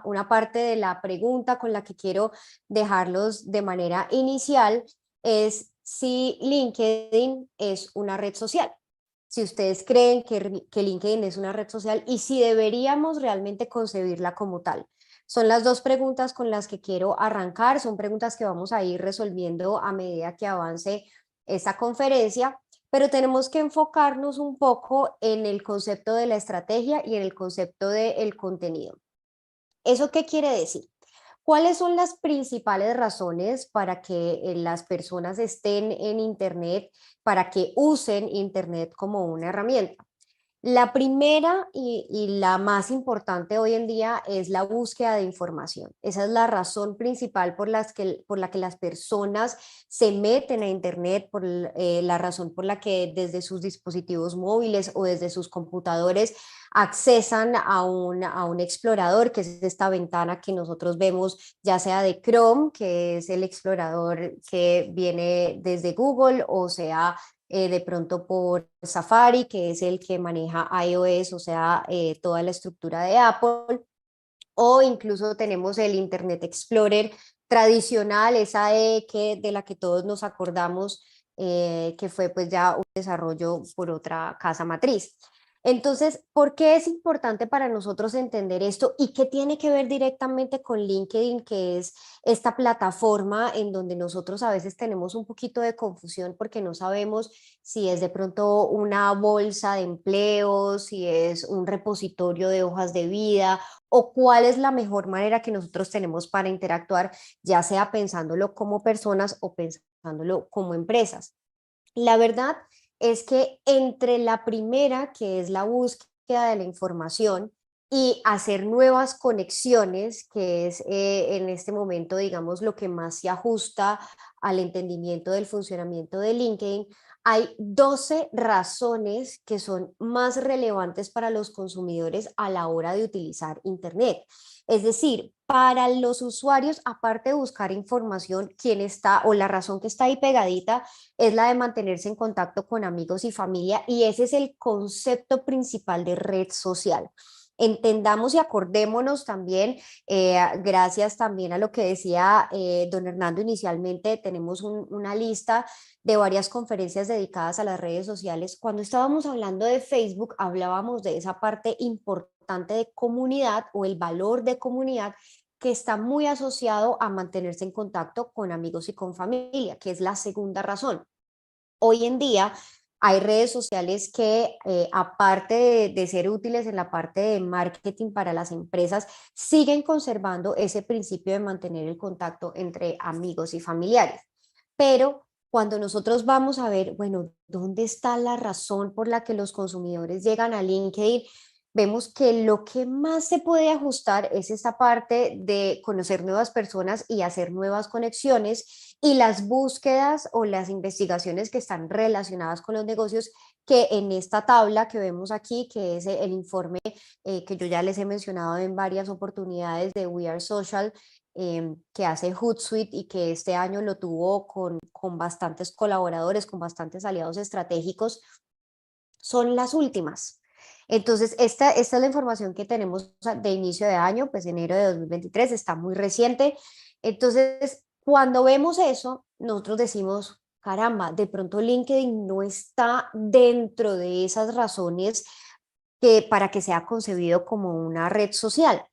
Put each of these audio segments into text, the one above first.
una parte de la pregunta con la que quiero dejarlos de manera inicial es si LinkedIn es una red social. Si ustedes creen que LinkedIn es una red social y si deberíamos realmente concebirla como tal. Son las dos preguntas con las que quiero arrancar, son preguntas que vamos a ir resolviendo a medida que avance esta conferencia, pero tenemos que enfocarnos un poco en el concepto de la estrategia y en el concepto del contenido. ¿Eso qué quiere decir? ¿Cuáles son las principales razones para que las personas estén en Internet, para que usen Internet como una herramienta? La primera y la más importante hoy en día es la búsqueda de información. Esa es la razón principal por la que las personas se meten a Internet, la razón por la que desde sus dispositivos móviles o desde sus computadores accesan a un explorador, que es esta ventana que nosotros vemos, ya sea de Chrome, que es el explorador que viene desde Google, o sea de pronto por Safari, que es el que maneja iOS, o sea, toda la estructura de Apple, o incluso tenemos el Internet Explorer tradicional, de la que todos nos acordamos, que fue pues ya un desarrollo por otra casa matriz. Entonces, ¿por qué es importante para nosotros entender esto y qué tiene que ver directamente con LinkedIn, que es esta plataforma en donde nosotros a veces tenemos un poquito de confusión porque no sabemos si es de pronto una bolsa de empleo, si es un repositorio de hojas de vida o cuál es la mejor manera que nosotros tenemos para interactuar, ya sea pensándolo como personas o pensándolo como empresas? La verdad es que entre la primera, que es la búsqueda de la información, y hacer nuevas conexiones, que es en este momento, digamos, lo que más se ajusta al entendimiento del funcionamiento de LinkedIn, hay 12 razones que son más relevantes para los consumidores a la hora de utilizar Internet. Es decir, para los usuarios, aparte de buscar información, quién está o la razón que está ahí pegadita es la de mantenerse en contacto con amigos y familia, y ese es el concepto principal de red social. Entendamos y acordémonos también, gracias también a lo que decía don Hernando inicialmente, tenemos una lista de varias conferencias dedicadas a las redes sociales. Cuando estábamos hablando de Facebook, hablábamos de esa parte importante de comunidad o el valor de comunidad que está muy asociado a mantenerse en contacto con amigos y con familia, que es la segunda razón. Hoy en día hay redes sociales que, aparte de ser útiles en la parte de marketing para las empresas, siguen conservando ese principio de mantener el contacto entre amigos y familiares. Pero cuando nosotros vamos a ver, bueno, ¿dónde está la razón por la que los consumidores llegan a LinkedIn? Vemos que lo que más se puede ajustar es esta parte de conocer nuevas personas y hacer nuevas conexiones, y las búsquedas o las investigaciones que están relacionadas con los negocios, que en esta tabla que vemos aquí, que es el informe que yo ya les he mencionado en varias oportunidades de We Are Social, que hace Hootsuite y que este año lo tuvo con bastantes colaboradores, con bastantes aliados estratégicos, son las últimas. Entonces, esta es la información que tenemos de inicio de año, pues enero de 2023, está muy reciente. Entonces, cuando vemos eso, nosotros decimos, caramba, de pronto LinkedIn no está dentro de esas razones para que sea concebido como una red social.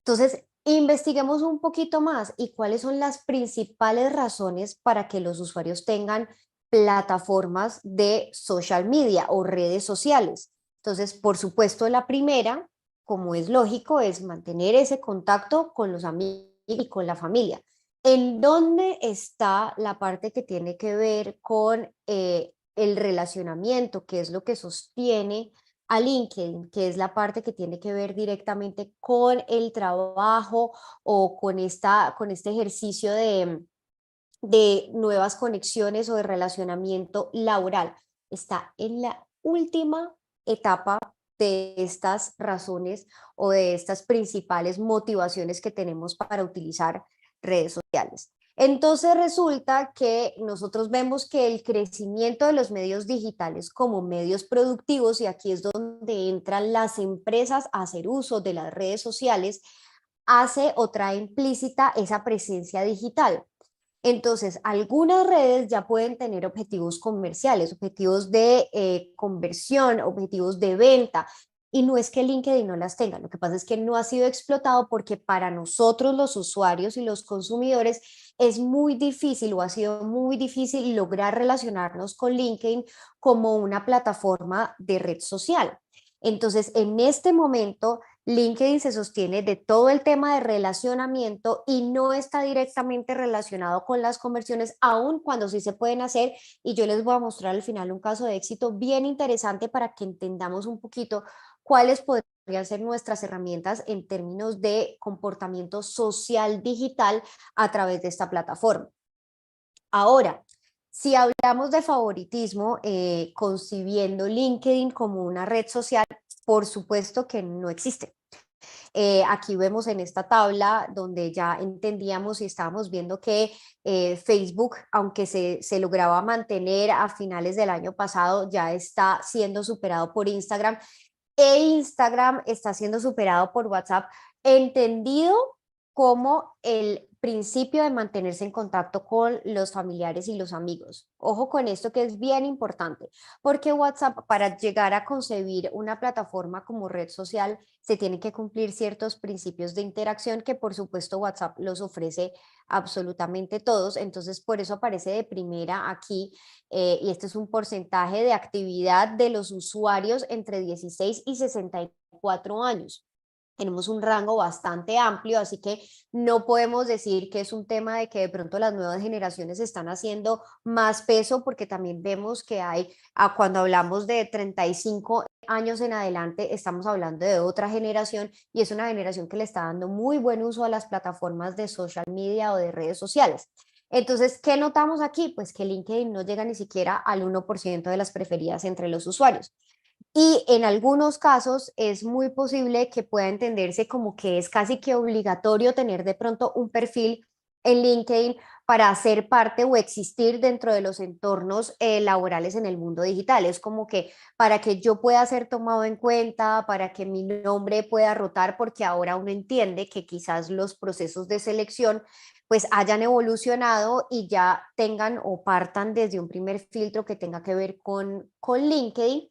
Entonces, investiguemos un poquito más y cuáles son las principales razones para que los usuarios tengan plataformas de social media o redes sociales. Entonces, por supuesto, la primera, como es lógico, es mantener ese contacto con los amigos y con la familia. ¿En dónde está la parte que tiene que ver con el relacionamiento, que es lo que sostiene a LinkedIn, que es la parte que tiene que ver directamente con el trabajo o con este ejercicio de nuevas conexiones o de relacionamiento laboral? Está en la última etapa de estas razones o de estas principales motivaciones que tenemos para utilizar redes sociales. Entonces resulta que nosotros vemos que el crecimiento de los medios digitales como medios productivos, y aquí es donde entran las empresas a hacer uso de las redes sociales, hace o trae implícita esa presencia digital. Entonces, algunas redes ya pueden tener objetivos comerciales, objetivos de conversión, objetivos de venta. Y no es que LinkedIn no las tenga, lo que pasa es que no ha sido explotado porque para nosotros los usuarios y los consumidores es muy difícil o ha sido muy difícil lograr relacionarnos con LinkedIn como una plataforma de red social. Entonces, en este momento, LinkedIn se sostiene de todo el tema de relacionamiento y no está directamente relacionado con las conversiones, aun cuando sí se pueden hacer. Y yo les voy a mostrar al final un caso de éxito bien interesante para que entendamos un poquito cuáles podrían ser nuestras herramientas en términos de comportamiento social digital a través de esta plataforma. Ahora, si hablamos de favoritismo, concibiendo LinkedIn como una red social, por supuesto que no existe. Aquí vemos en esta tabla donde ya entendíamos y estábamos viendo que Facebook, aunque se lograba mantener a finales del año pasado, ya está siendo superado por Instagram e Instagram está siendo superado por WhatsApp, entendido como el principio de mantenerse en contacto con los familiares y los amigos. Ojo con esto que es bien importante, porque WhatsApp, para llegar a concebir una plataforma como red social, se tiene que cumplir ciertos principios de interacción que por supuesto WhatsApp los ofrece absolutamente todos. Entonces, por eso aparece de primera aquí, y este es un porcentaje de actividad de los usuarios entre 16 y 64 años. Tenemos un rango bastante amplio, así que no podemos decir que es un tema de que de pronto las nuevas generaciones están haciendo más peso, porque también vemos que hay, cuando hablamos de 35 años en adelante, estamos hablando de otra generación y es una generación que le está dando muy buen uso a las plataformas de social media o de redes sociales. Entonces, ¿qué notamos aquí? Pues que LinkedIn no llega ni siquiera al 1% de las preferidas entre los usuarios. Y en algunos casos es muy posible que pueda entenderse como que es casi que obligatorio tener de pronto un perfil en LinkedIn para ser parte o existir dentro de los entornos laborales en el mundo digital. Es como que para que yo pueda ser tomado en cuenta, para que mi nombre pueda rotar, porque ahora uno entiende que quizás los procesos de selección pues hayan evolucionado y ya tengan o partan desde un primer filtro que tenga que ver con LinkedIn,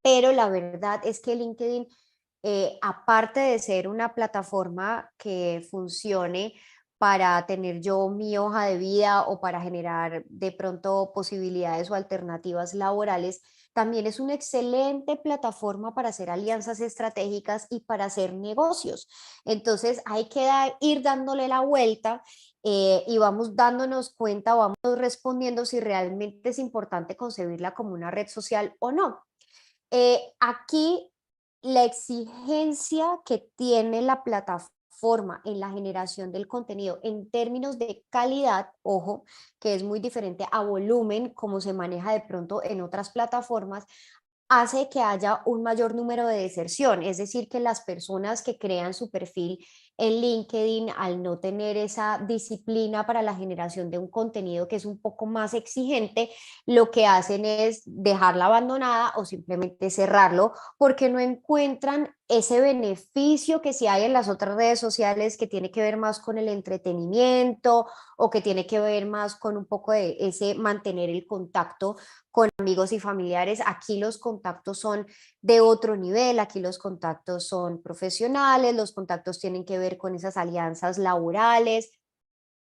pero la verdad es que LinkedIn, aparte de ser una plataforma que funcione para tener yo mi hoja de vida o para generar de pronto posibilidades o alternativas laborales, también es una excelente plataforma para hacer alianzas estratégicas y para hacer negocios. Entonces hay que ir dándole la vuelta, y vamos dándonos cuenta o vamos respondiendo si realmente es importante concebirla como una red social o no. Aquí la exigencia que tiene la plataforma en la generación del contenido en términos de calidad, ojo, que es muy diferente a volumen, como se maneja de pronto en otras plataformas, hace que haya un mayor número de deserción, es decir, que las personas que crean su perfil en LinkedIn, al no tener esa disciplina para la generación de un contenido que es un poco más exigente, lo que hacen es dejarla abandonada o simplemente cerrarlo porque no encuentran ese beneficio que sí hay en las otras redes sociales, que tiene que ver más con el entretenimiento o que tiene que ver más con un poco de ese mantener el contacto con amigos y familiares. Aquí los contactos son de otro nivel, aquí los contactos son profesionales, los contactos tienen que ver con esas alianzas laborales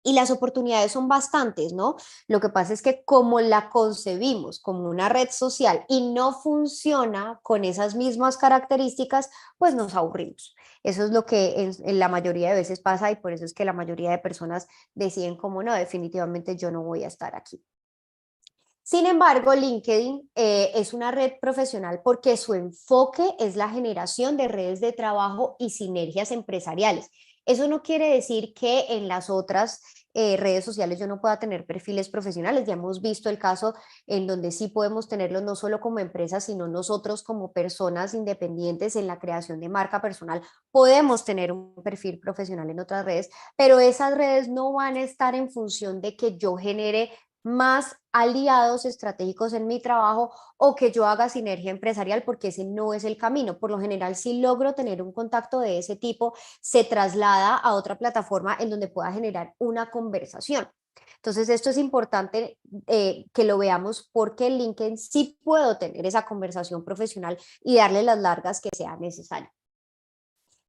y las oportunidades son bastantes, ¿no? Lo que pasa es que como la concebimos como una red social y no funciona con esas mismas características, pues nos aburrimos. Eso es lo que en la mayoría de veces pasa y por eso es que la mayoría de personas deciden como no, definitivamente yo no voy a estar aquí. Sin embargo, LinkedIn es una red profesional porque su enfoque es la generación de redes de trabajo y sinergias empresariales. Eso no quiere decir que en las otras redes sociales yo no pueda tener perfiles profesionales. Ya hemos visto el caso en donde sí podemos tenerlos no solo como empresas, sino nosotros como personas independientes en la creación de marca personal. Podemos tener un perfil profesional en otras redes, pero esas redes no van a estar en función de que yo genere más aliados estratégicos en mi trabajo o que yo haga sinergia empresarial, porque ese no es el camino. Por lo general, si logro tener un contacto de ese tipo, se traslada a otra plataforma en donde pueda generar una conversación. Entonces, esto es importante que lo veamos, porque en LinkedIn sí puedo tener esa conversación profesional y darle las largas que sea necesario.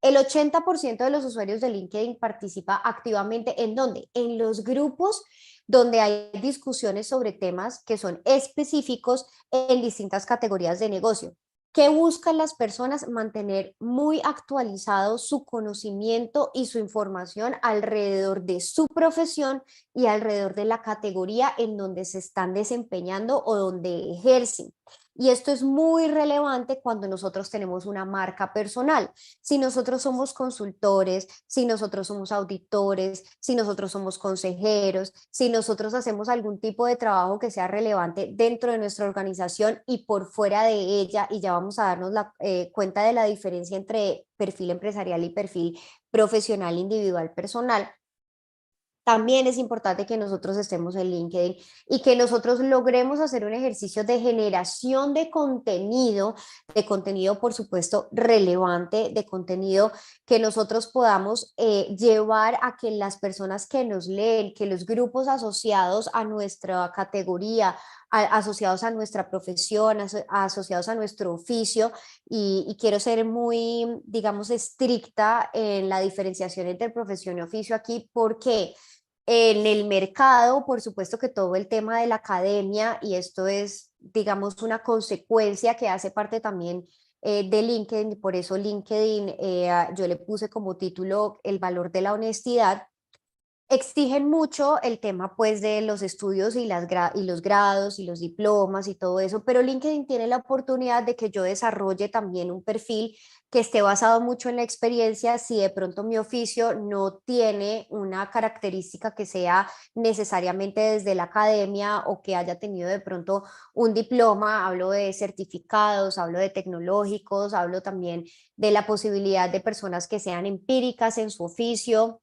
El 80% de los usuarios de LinkedIn participa activamente ¿en dónde? En los grupos donde hay discusiones sobre temas que son específicos en distintas categorías de negocio. ¿Qué buscan las personas? Mantener muy actualizado su conocimiento y su información alrededor de su profesión y alrededor de la categoría en donde se están desempeñando o donde ejercen. Y esto es muy relevante cuando nosotros tenemos una marca personal. Si nosotros somos consultores, si nosotros somos auditores, si nosotros somos consejeros, si nosotros hacemos algún tipo de trabajo que sea relevante dentro de nuestra organización y por fuera de ella, y ya vamos a darnos cuenta de la diferencia entre perfil empresarial y perfil profesional, individual, personal. También es importante que nosotros estemos en LinkedIn y que nosotros logremos hacer un ejercicio de generación de contenido por supuesto relevante, de contenido que nosotros podamos llevar a que las personas que nos leen, que los grupos asociados a nuestra categoría, asociados a nuestra profesión, asociados a nuestro oficio, y quiero ser muy, digamos, estricta en la diferenciación entre profesión y oficio aquí, porque en el mercado, por supuesto que todo el tema de la academia, y esto es, digamos, una consecuencia que hace parte también de LinkedIn, y por eso LinkedIn, yo le puse como título el valor de la honestidad. Exigen mucho el tema pues de los estudios y, y los grados y los diplomas y todo eso, pero LinkedIn tiene la oportunidad de que yo desarrolle también un perfil que esté basado mucho en la experiencia. Si de pronto mi oficio no tiene una característica que sea necesariamente desde la academia o que haya tenido de pronto un diploma, hablo de certificados, hablo de tecnológicos, hablo también de la posibilidad de personas que sean empíricas en su oficio.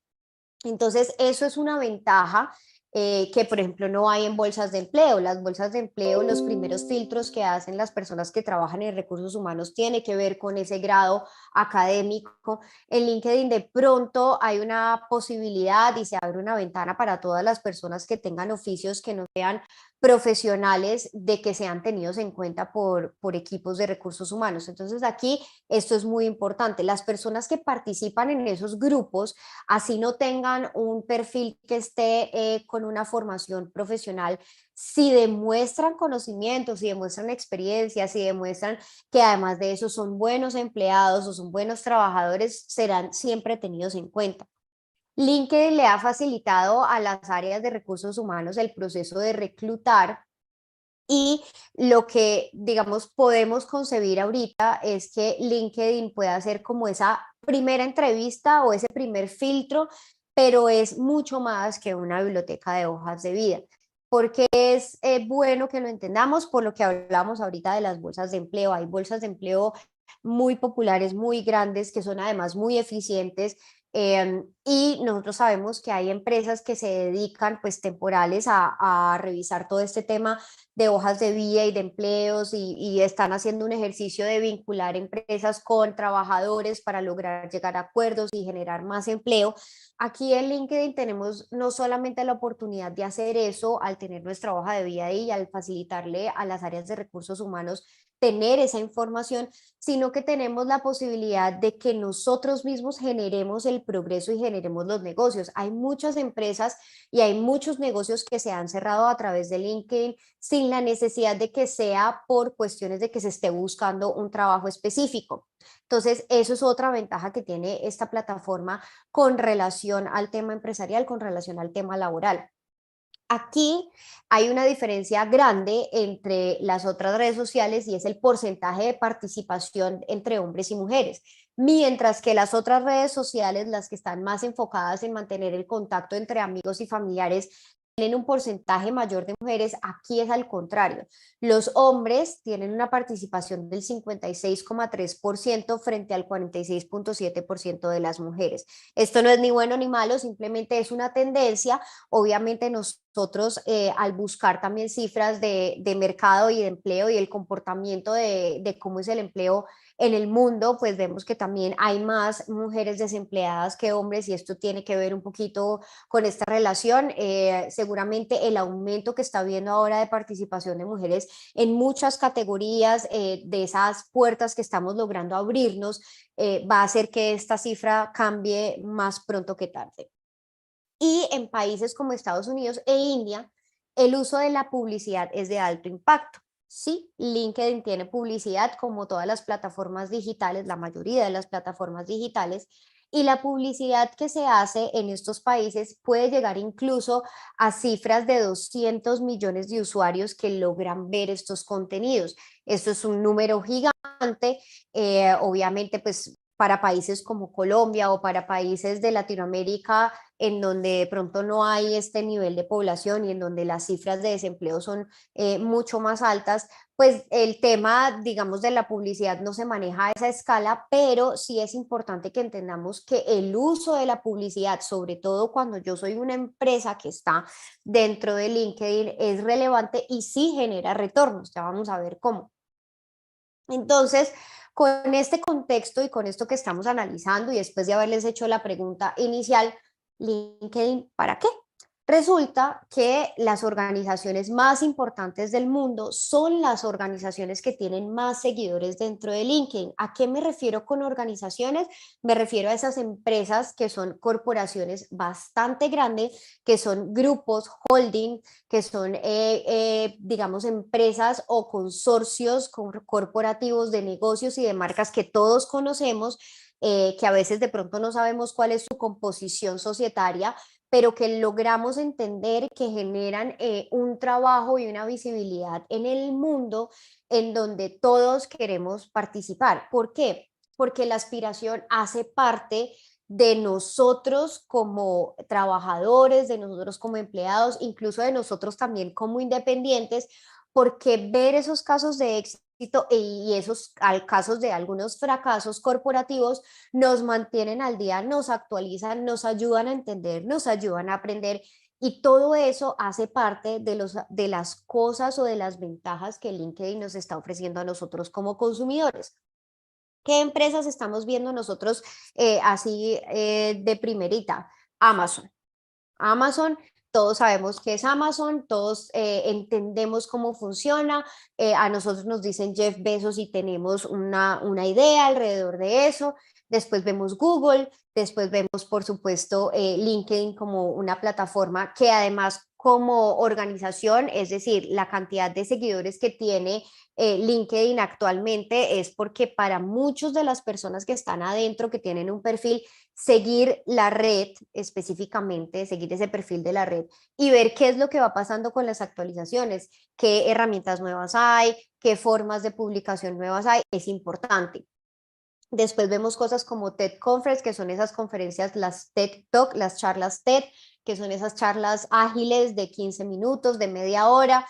Entonces, eso es una ventaja que, por ejemplo, no hay en bolsas de empleo. Las bolsas de empleo, los primeros filtros que hacen las personas que trabajan en recursos humanos tiene que ver con ese grado académico. En LinkedIn de pronto hay una posibilidad y se abre una ventana para todas las personas que tengan oficios que no sean profesionales, de que sean tenidos en cuenta por equipos de recursos humanos. Entonces, aquí esto es muy importante. Las personas que participan en esos grupos, así no tengan un perfil que esté con una formación profesional, si demuestran conocimientos, si demuestran experiencia, si demuestran que además de eso son buenos empleados o son buenos trabajadores, serán siempre tenidos en cuenta. LinkedIn le ha facilitado a las áreas de recursos humanos el proceso de reclutar, y lo que, digamos, podemos concebir ahorita es que LinkedIn pueda ser como esa primera entrevista o ese primer filtro, pero es mucho más que una biblioteca de hojas de vida. Porque es bueno que lo entendamos por lo que hablamos ahorita de las bolsas de empleo. Hay bolsas de empleo muy populares, muy grandes, que son además muy eficientes. Y nosotros sabemos que hay empresas que se dedican pues temporales a revisar todo este tema de hojas de vida y de empleos, y están haciendo un ejercicio de vincular empresas con trabajadores para lograr llegar a acuerdos y generar más empleo. Aquí en LinkedIn tenemos no solamente la oportunidad de hacer eso al tener nuestra hoja de vida y al facilitarle a las áreas de recursos humanos tener esa información, sino que tenemos la posibilidad de que nosotros mismos generemos el progreso y generemos los negocios. Hay muchas empresas y hay muchos negocios que se han cerrado a través de LinkedIn sin la necesidad de que sea por cuestiones de que se esté buscando un trabajo específico. Entonces, eso es otra ventaja que tiene esta plataforma con relación al tema empresarial, con relación al tema laboral. Aquí hay una diferencia grande entre las otras redes sociales, y es el porcentaje de participación entre hombres y mujeres. Mientras que las otras redes sociales, las que están más enfocadas en mantener el contacto entre amigos y familiares, tienen un porcentaje mayor de mujeres, aquí es al contrario. Los hombres tienen una participación del 56,3% frente al 46,7% de las mujeres. Esto no es ni bueno ni malo, simplemente es una tendencia. Obviamente nosotros al buscar también cifras de mercado y de empleo y el comportamiento de cómo es el empleo en el mundo, pues vemos que también hay más mujeres desempleadas que hombres y esto tiene que ver un poquito con esta relación. Seguramente el aumento que está habiendo ahora de participación de mujeres en muchas categorías de esas puertas que estamos logrando abrirnos va a hacer que esta cifra cambie más pronto que tarde. Y en países como Estados Unidos e India, el uso de la publicidad es de alto impacto. Sí, LinkedIn tiene publicidad como todas las plataformas digitales, la mayoría de las plataformas digitales, y la publicidad que se hace en estos países puede llegar incluso a cifras de 200 millones de usuarios que logran ver estos contenidos. Esto es un número gigante, obviamente pues para países como Colombia o para países de Latinoamérica en donde de pronto no hay este nivel de población y en donde las cifras de desempleo son mucho más altas, pues el tema, digamos, de la publicidad no se maneja a esa escala, pero sí es importante que entendamos que el uso de la publicidad, sobre todo cuando yo soy una empresa que está dentro de LinkedIn, es relevante y sí genera retornos. Ya vamos a ver cómo. Entonces, con este contexto y con esto que estamos analizando y después de haberles hecho la pregunta inicial, LinkedIn, ¿para qué? Resulta que las organizaciones más importantes del mundo son las organizaciones que tienen más seguidores dentro de LinkedIn. ¿A qué me refiero con organizaciones? Me refiero a esas empresas que son corporaciones bastante grandes, que son grupos, holding, que son, digamos, empresas o consorcios corporativos de negocios y de marcas que todos conocemos, que a veces de pronto no sabemos cuál es su composición societaria, pero que logramos entender que generan un trabajo y una visibilidad en el mundo en donde todos queremos participar. ¿Por qué? Porque la aspiración hace parte de nosotros como trabajadores, de nosotros como empleados, incluso de nosotros también como independientes, porque ver esos casos de éxito y esos casos de algunos fracasos corporativos nos mantienen al día, nos actualizan, nos ayudan a entender, nos ayudan a aprender y todo eso hace parte de las cosas o de las ventajas que LinkedIn nos está ofreciendo a nosotros como consumidores. ¿Qué empresas estamos viendo nosotros así de primerita? Amazon. Amazon, todos sabemos qué es Amazon, todos entendemos cómo funciona, a nosotros nos dicen Jeff Bezos y tenemos una idea alrededor de eso, después vemos Google, después vemos por supuesto LinkedIn como una plataforma que además como organización, es decir, la cantidad de seguidores que tiene LinkedIn actualmente es porque para muchas de las personas que están adentro, que tienen un perfil, seguir la red específicamente, seguir ese perfil de la red y ver qué es lo que va pasando con las actualizaciones, qué herramientas nuevas hay, qué formas de publicación nuevas hay, es importante. Después vemos cosas como TED Conference, que son esas conferencias, las TED Talk, las charlas TED, que son esas charlas ágiles de 15 minutos, de media hora,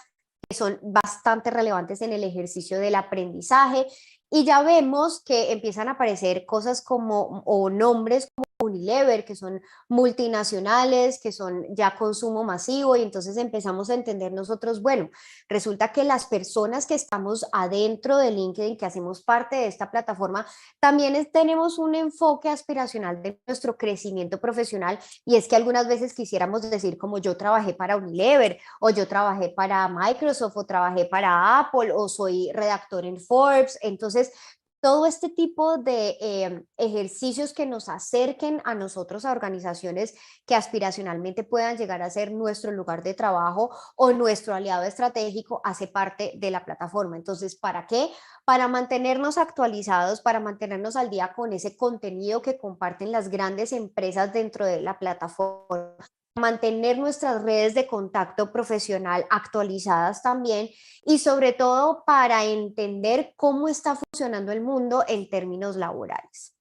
que son bastante relevantes en el ejercicio del aprendizaje. Y ya vemos que empiezan a aparecer cosas como, o nombres como Unilever, que son multinacionales, que son ya consumo masivo, y entonces empezamos a entender nosotros, bueno, resulta que las personas que estamos adentro de LinkedIn, que hacemos parte de esta plataforma, también tenemos un enfoque aspiracional de nuestro crecimiento profesional, y es que algunas veces quisiéramos decir como yo trabajé para Unilever, o yo trabajé para Microsoft, o trabajé para Apple, o soy redactor en Forbes. Entonces, todo este tipo de ejercicios que nos acerquen a nosotros, a organizaciones que aspiracionalmente puedan llegar a ser nuestro lugar de trabajo o nuestro aliado estratégico, hace parte de la plataforma. Entonces, ¿para qué? Para mantenernos actualizados, para mantenernos al día con ese contenido que comparten las grandes empresas dentro de la plataforma, mantener nuestras redes de contacto profesional actualizadas también y sobre todo para entender cómo está funcionando el mundo en términos laborales.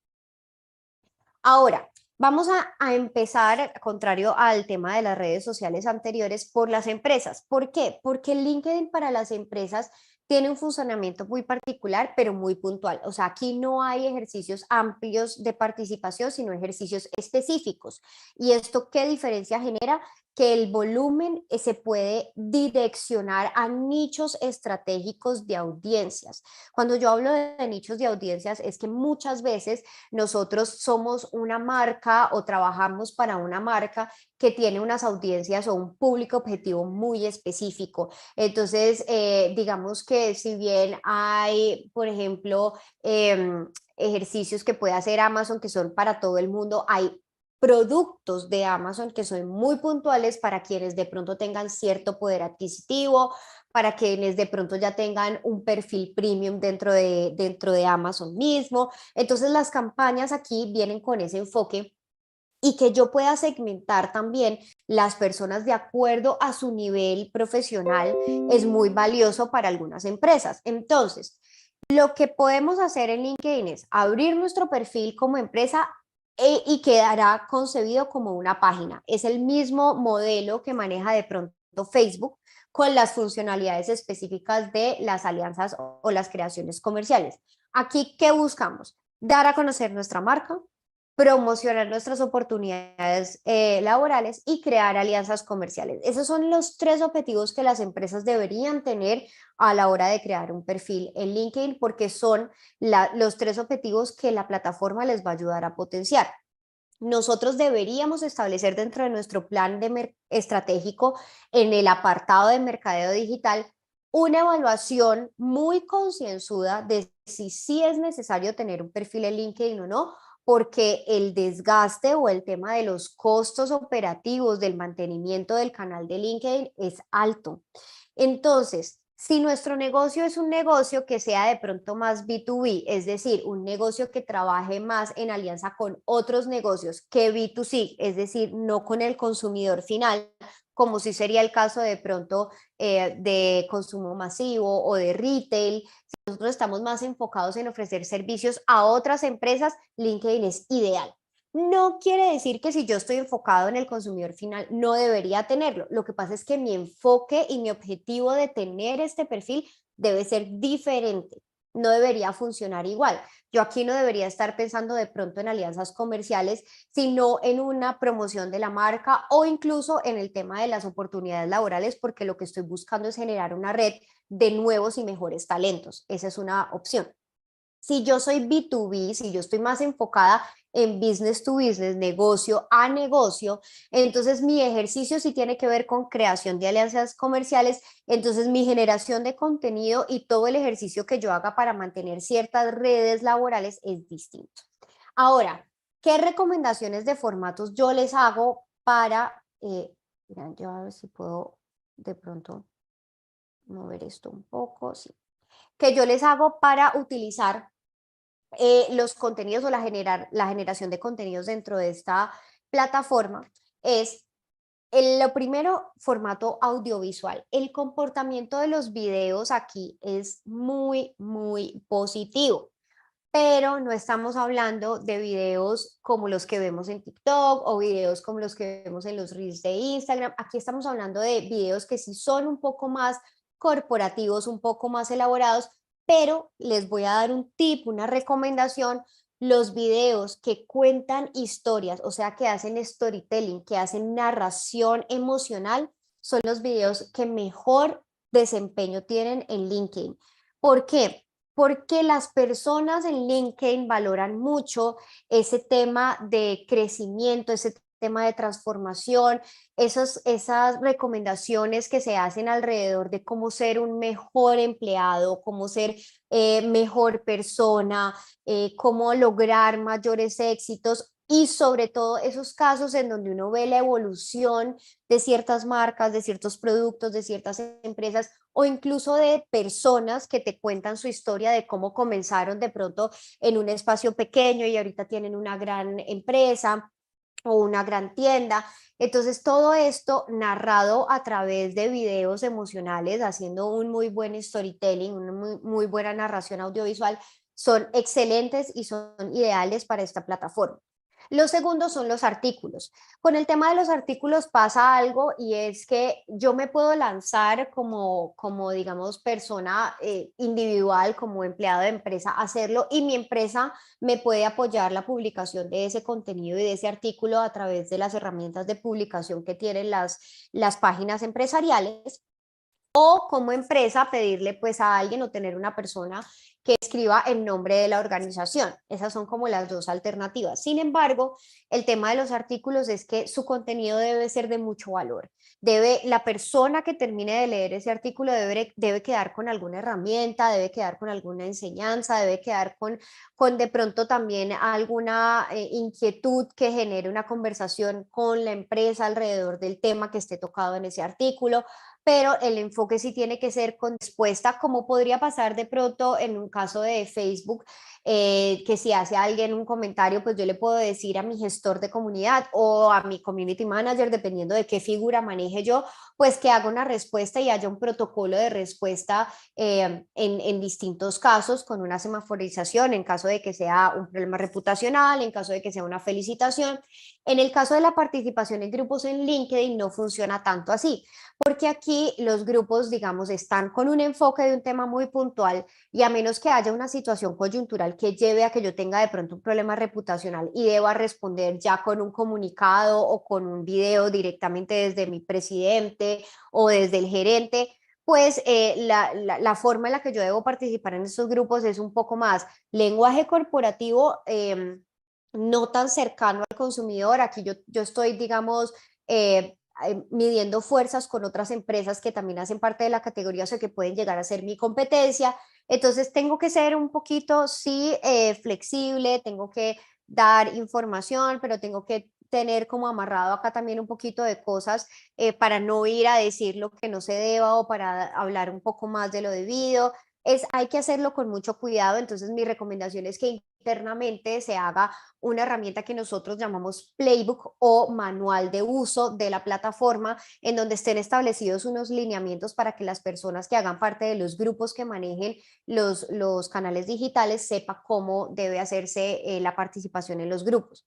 Ahora, Vamos a empezar, contrario al tema de las redes sociales anteriores, por las empresas. ¿Por qué? Porque el LinkedIn para las empresas tiene un funcionamiento muy particular, pero muy puntual. O sea, aquí no hay ejercicios amplios de participación, sino ejercicios específicos. ¿Y esto qué diferencia genera? Que el volumen se puede direccionar a nichos estratégicos de audiencias. Cuando yo hablo de nichos de audiencias, es que muchas veces nosotros somos una marca o trabajamos para una marca que tiene unas audiencias o un público objetivo muy específico. Entonces, digamos que si bien hay, por ejemplo, ejercicios que puede hacer Amazon que son para todo el mundo, hay productos de Amazon que son muy puntuales para quienes de pronto tengan cierto poder adquisitivo, para quienes de pronto ya tengan un perfil premium dentro de Amazon mismo. Entonces las campañas aquí vienen con ese enfoque y que yo pueda segmentar también las personas de acuerdo a su nivel profesional es muy valioso para algunas empresas. Entonces, lo que podemos hacer en LinkedIn es abrir nuestro perfil como empresa y quedará concebido como una página. Es el mismo modelo que maneja de pronto Facebook con las funcionalidades específicas de las alianzas o las creaciones comerciales. Aquí, ¿qué buscamos? Dar a conocer nuestra marca, promocionar nuestras oportunidades laborales y crear alianzas comerciales. Esos son los tres objetivos que las empresas deberían tener a la hora de crear un perfil en LinkedIn porque son los tres objetivos que la plataforma les va a ayudar a potenciar. Nosotros deberíamos establecer dentro de nuestro plan estratégico en el apartado de mercadeo digital una evaluación muy concienzuda de si sí es necesario tener un perfil en LinkedIn o no, porque el desgaste o el tema de los costos operativos del mantenimiento del canal de LinkedIn es alto. Entonces, si nuestro negocio es un negocio que sea de pronto más B2B, es decir, un negocio que trabaje más en alianza con otros negocios que B2C, es decir, no con el consumidor final, como si sería el caso de pronto de consumo masivo o de retail, si nosotros estamos más enfocados en ofrecer servicios a otras empresas, LinkedIn es ideal. No quiere decir que si yo estoy enfocado en el consumidor final no debería tenerlo. Lo que pasa es que mi enfoque y mi objetivo de tener este perfil debe ser diferente. No debería funcionar igual. Yo aquí no debería estar pensando de pronto en alianzas comerciales, sino en una promoción de la marca o incluso en el tema de las oportunidades laborales, porque lo que estoy buscando es generar una red de nuevos y mejores talentos. Esa es una opción. Si yo soy B2B, si yo estoy más enfocada en business to business, negocio a negocio, entonces mi ejercicio sí tiene que ver con creación de alianzas comerciales, entonces mi generación de contenido y todo el ejercicio que yo haga para mantener ciertas redes laborales es distinto. Ahora, ¿qué recomendaciones de formatos yo les hago para, miren, yo a ver si puedo de pronto mover esto un poco, sí, que yo les hago para utilizar los contenidos o la generación de contenidos dentro de esta plataforma es lo primero, formato audiovisual. El comportamiento de los videos aquí es muy, muy positivo, pero no estamos hablando de videos como los que vemos en TikTok o videos como los que vemos en los Reels de Instagram. Aquí estamos hablando de videos que sí son un poco más corporativos, un poco más elaborados, pero les voy a dar un tip, una recomendación. Los videos que cuentan historias, o sea, que hacen storytelling, que hacen narración emocional, son los videos que mejor desempeño tienen en LinkedIn. ¿Por qué? Porque las personas en LinkedIn valoran mucho ese tema de crecimiento, ese tema de transformación, esas recomendaciones que se hacen alrededor de cómo ser un mejor empleado, cómo ser mejor persona, cómo lograr mayores éxitos y sobre todo esos casos en donde uno ve la evolución de ciertas marcas, de ciertos productos, de ciertas empresas o incluso de personas que te cuentan su historia de cómo comenzaron de pronto en un espacio pequeño y ahorita tienen una gran empresa o una gran tienda. Entonces, todo esto narrado a través de videos emocionales, haciendo un muy buen storytelling, una muy, muy buena narración audiovisual, son excelentes y son ideales para esta plataforma. Los segundos son los artículos. Con el tema de los artículos pasa algo y es que yo me puedo lanzar como digamos, persona individual, como empleado de empresa, a hacerlo y mi empresa me puede apoyar la publicación de ese contenido y de ese artículo a través de las herramientas de publicación que tienen las páginas empresariales. O como empresa pedirle pues a alguien o tener una persona que escriba en nombre de la organización. Esas son como las dos alternativas. Sin embargo, el tema de los artículos es que su contenido debe ser de mucho valor. La persona que termine de leer ese artículo debe quedar con alguna herramienta, debe quedar con alguna enseñanza, debe quedar con de pronto también alguna inquietud que genere una conversación con la empresa alrededor del tema que esté tocado en ese artículo, pero el enfoque sí tiene que ser con respuesta, como podría pasar de pronto en un caso de Facebook, que si hace alguien un comentario, pues yo le puedo decir a mi gestor de comunidad o a mi community manager, dependiendo de qué figura maneje yo, pues que haga una respuesta y haya un protocolo de respuesta en distintos casos con una semaforización, en caso de que sea un problema reputacional, en caso de que sea una felicitación. En el caso de la participación en grupos en LinkedIn no funciona tanto así, porque aquí los grupos, digamos, están con un enfoque de un tema muy puntual y a menos que haya una situación coyuntural que lleve a que yo tenga de pronto un problema reputacional y deba responder ya con un comunicado o con un video directamente desde mi presidente o desde el gerente, pues la forma en la que yo debo participar en estos grupos es un poco más lenguaje corporativo, no tan cercano al consumidor. Aquí yo estoy, digamos, midiendo fuerzas con otras empresas que también hacen parte de la categoría, o sea, que pueden llegar a ser mi competencia. Entonces tengo que ser un poquito, sí, flexible, tengo que dar información, pero tengo que tener como amarrado acá también un poquito de cosas para no ir a decir lo que no se deba o para hablar un poco más de lo debido. Hay que hacerlo con mucho cuidado, entonces mi recomendación es que internamente se haga una herramienta que nosotros llamamos Playbook o manual de uso de la plataforma, en donde estén establecidos unos lineamientos para que las personas que hagan parte de los grupos que manejen los canales digitales sepa cómo debe hacerse la participación en los grupos.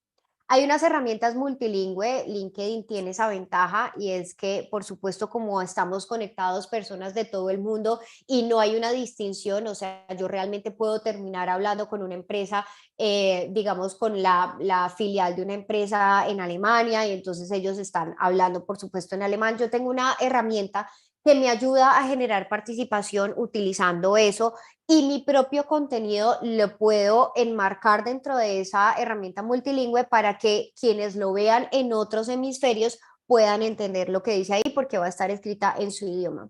Hay unas herramientas multilingüe, LinkedIn tiene esa ventaja y es que, por supuesto, como estamos conectados personas de todo el mundo y no hay una distinción, o sea, yo realmente puedo terminar hablando con una empresa, digamos, con la filial de una empresa en Alemania y entonces ellos están hablando, por supuesto, en alemán. Yo tengo una herramienta que me ayuda a generar participación utilizando eso y mi propio contenido lo puedo enmarcar dentro de esa herramienta multilingüe para que quienes lo vean en otros hemisferios puedan entender lo que dice ahí porque va a estar escrita en su idioma.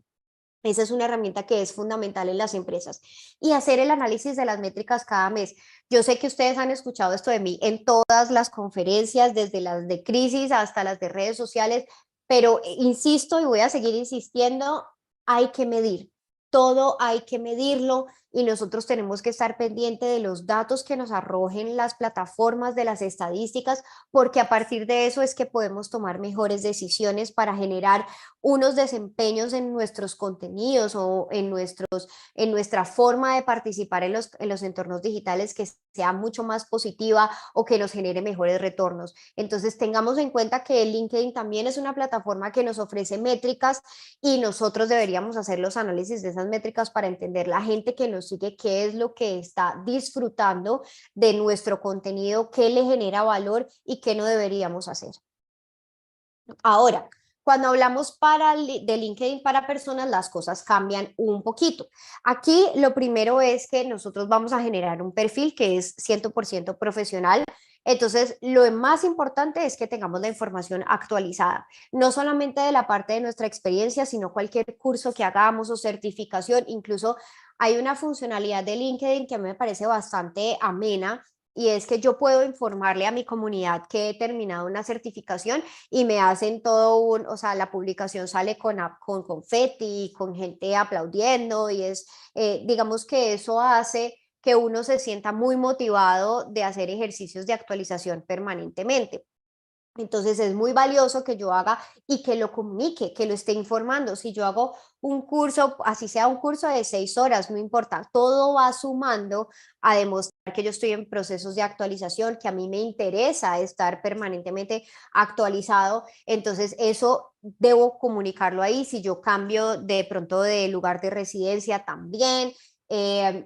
Esa es una herramienta que es fundamental en las empresas. Y hacer el análisis de las métricas cada mes. Yo sé que ustedes han escuchado esto de mí en todas las conferencias, desde las de crisis hasta las de redes sociales, pero insisto y voy a seguir insistiendo, hay que medir. Todo hay que medirlo y nosotros tenemos que estar pendiente de los datos que nos arrojen las plataformas, de las estadísticas, porque a partir de eso es que podemos tomar mejores decisiones para generar unos desempeños en nuestros contenidos o en nuestra forma de participar en los entornos digitales que sea mucho más positiva o que nos genere mejores retornos. Entonces tengamos en cuenta que LinkedIn también es una plataforma que nos ofrece métricas y nosotros deberíamos hacer los análisis de esas métricas para entender la gente que nos sigue, qué es lo que está disfrutando de nuestro contenido, qué le genera valor y qué no deberíamos hacer. Ahora, cuando hablamos de LinkedIn para personas, las cosas cambian un poquito. Aquí lo primero es que nosotros vamos a generar un perfil que es 100% profesional. Entonces, lo más importante es que tengamos la información actualizada, no solamente de la parte de nuestra experiencia, sino cualquier curso que hagamos o certificación. Incluso hay una funcionalidad de LinkedIn que a mí me parece bastante amena y es que yo puedo informarle a mi comunidad que he terminado una certificación y me hacen o sea, la publicación sale con confeti, con gente aplaudiendo y digamos que eso hace que uno se sienta muy motivado de hacer ejercicios de actualización permanentemente. Entonces es muy valioso que yo haga y que lo comunique, que lo esté informando. Si yo hago un curso, así sea un curso de 6 horas, no importa, todo va sumando a demostrar que yo estoy en procesos de actualización, que a mí me interesa estar permanentemente actualizado. Entonces eso debo comunicarlo ahí. Si yo cambio de pronto de lugar de residencia también.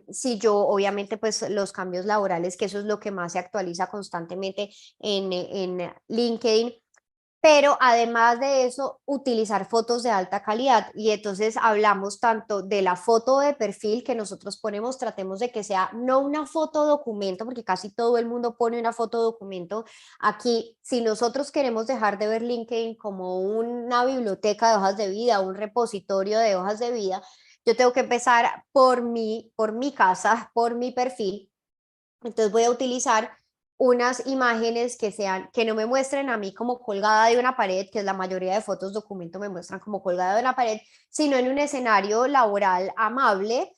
Si yo, obviamente, pues los cambios laborales, que eso es lo que más se actualiza constantemente en LinkedIn, pero además de eso, utilizar fotos de alta calidad. Y entonces hablamos tanto de la foto de perfil que nosotros ponemos, tratemos de que sea no una foto documento, porque casi todo el mundo pone una foto documento. Aquí, si nosotros queremos dejar de ver LinkedIn como una biblioteca de hojas de vida, un repositorio de hojas de vida, yo tengo que empezar por mi casa, por mi perfil. Entonces voy a utilizar unas imágenes que sean, que no me muestren a mí como colgada de una pared, que es la mayoría de fotos documento me muestran como colgada de una pared, sino en un escenario laboral amable,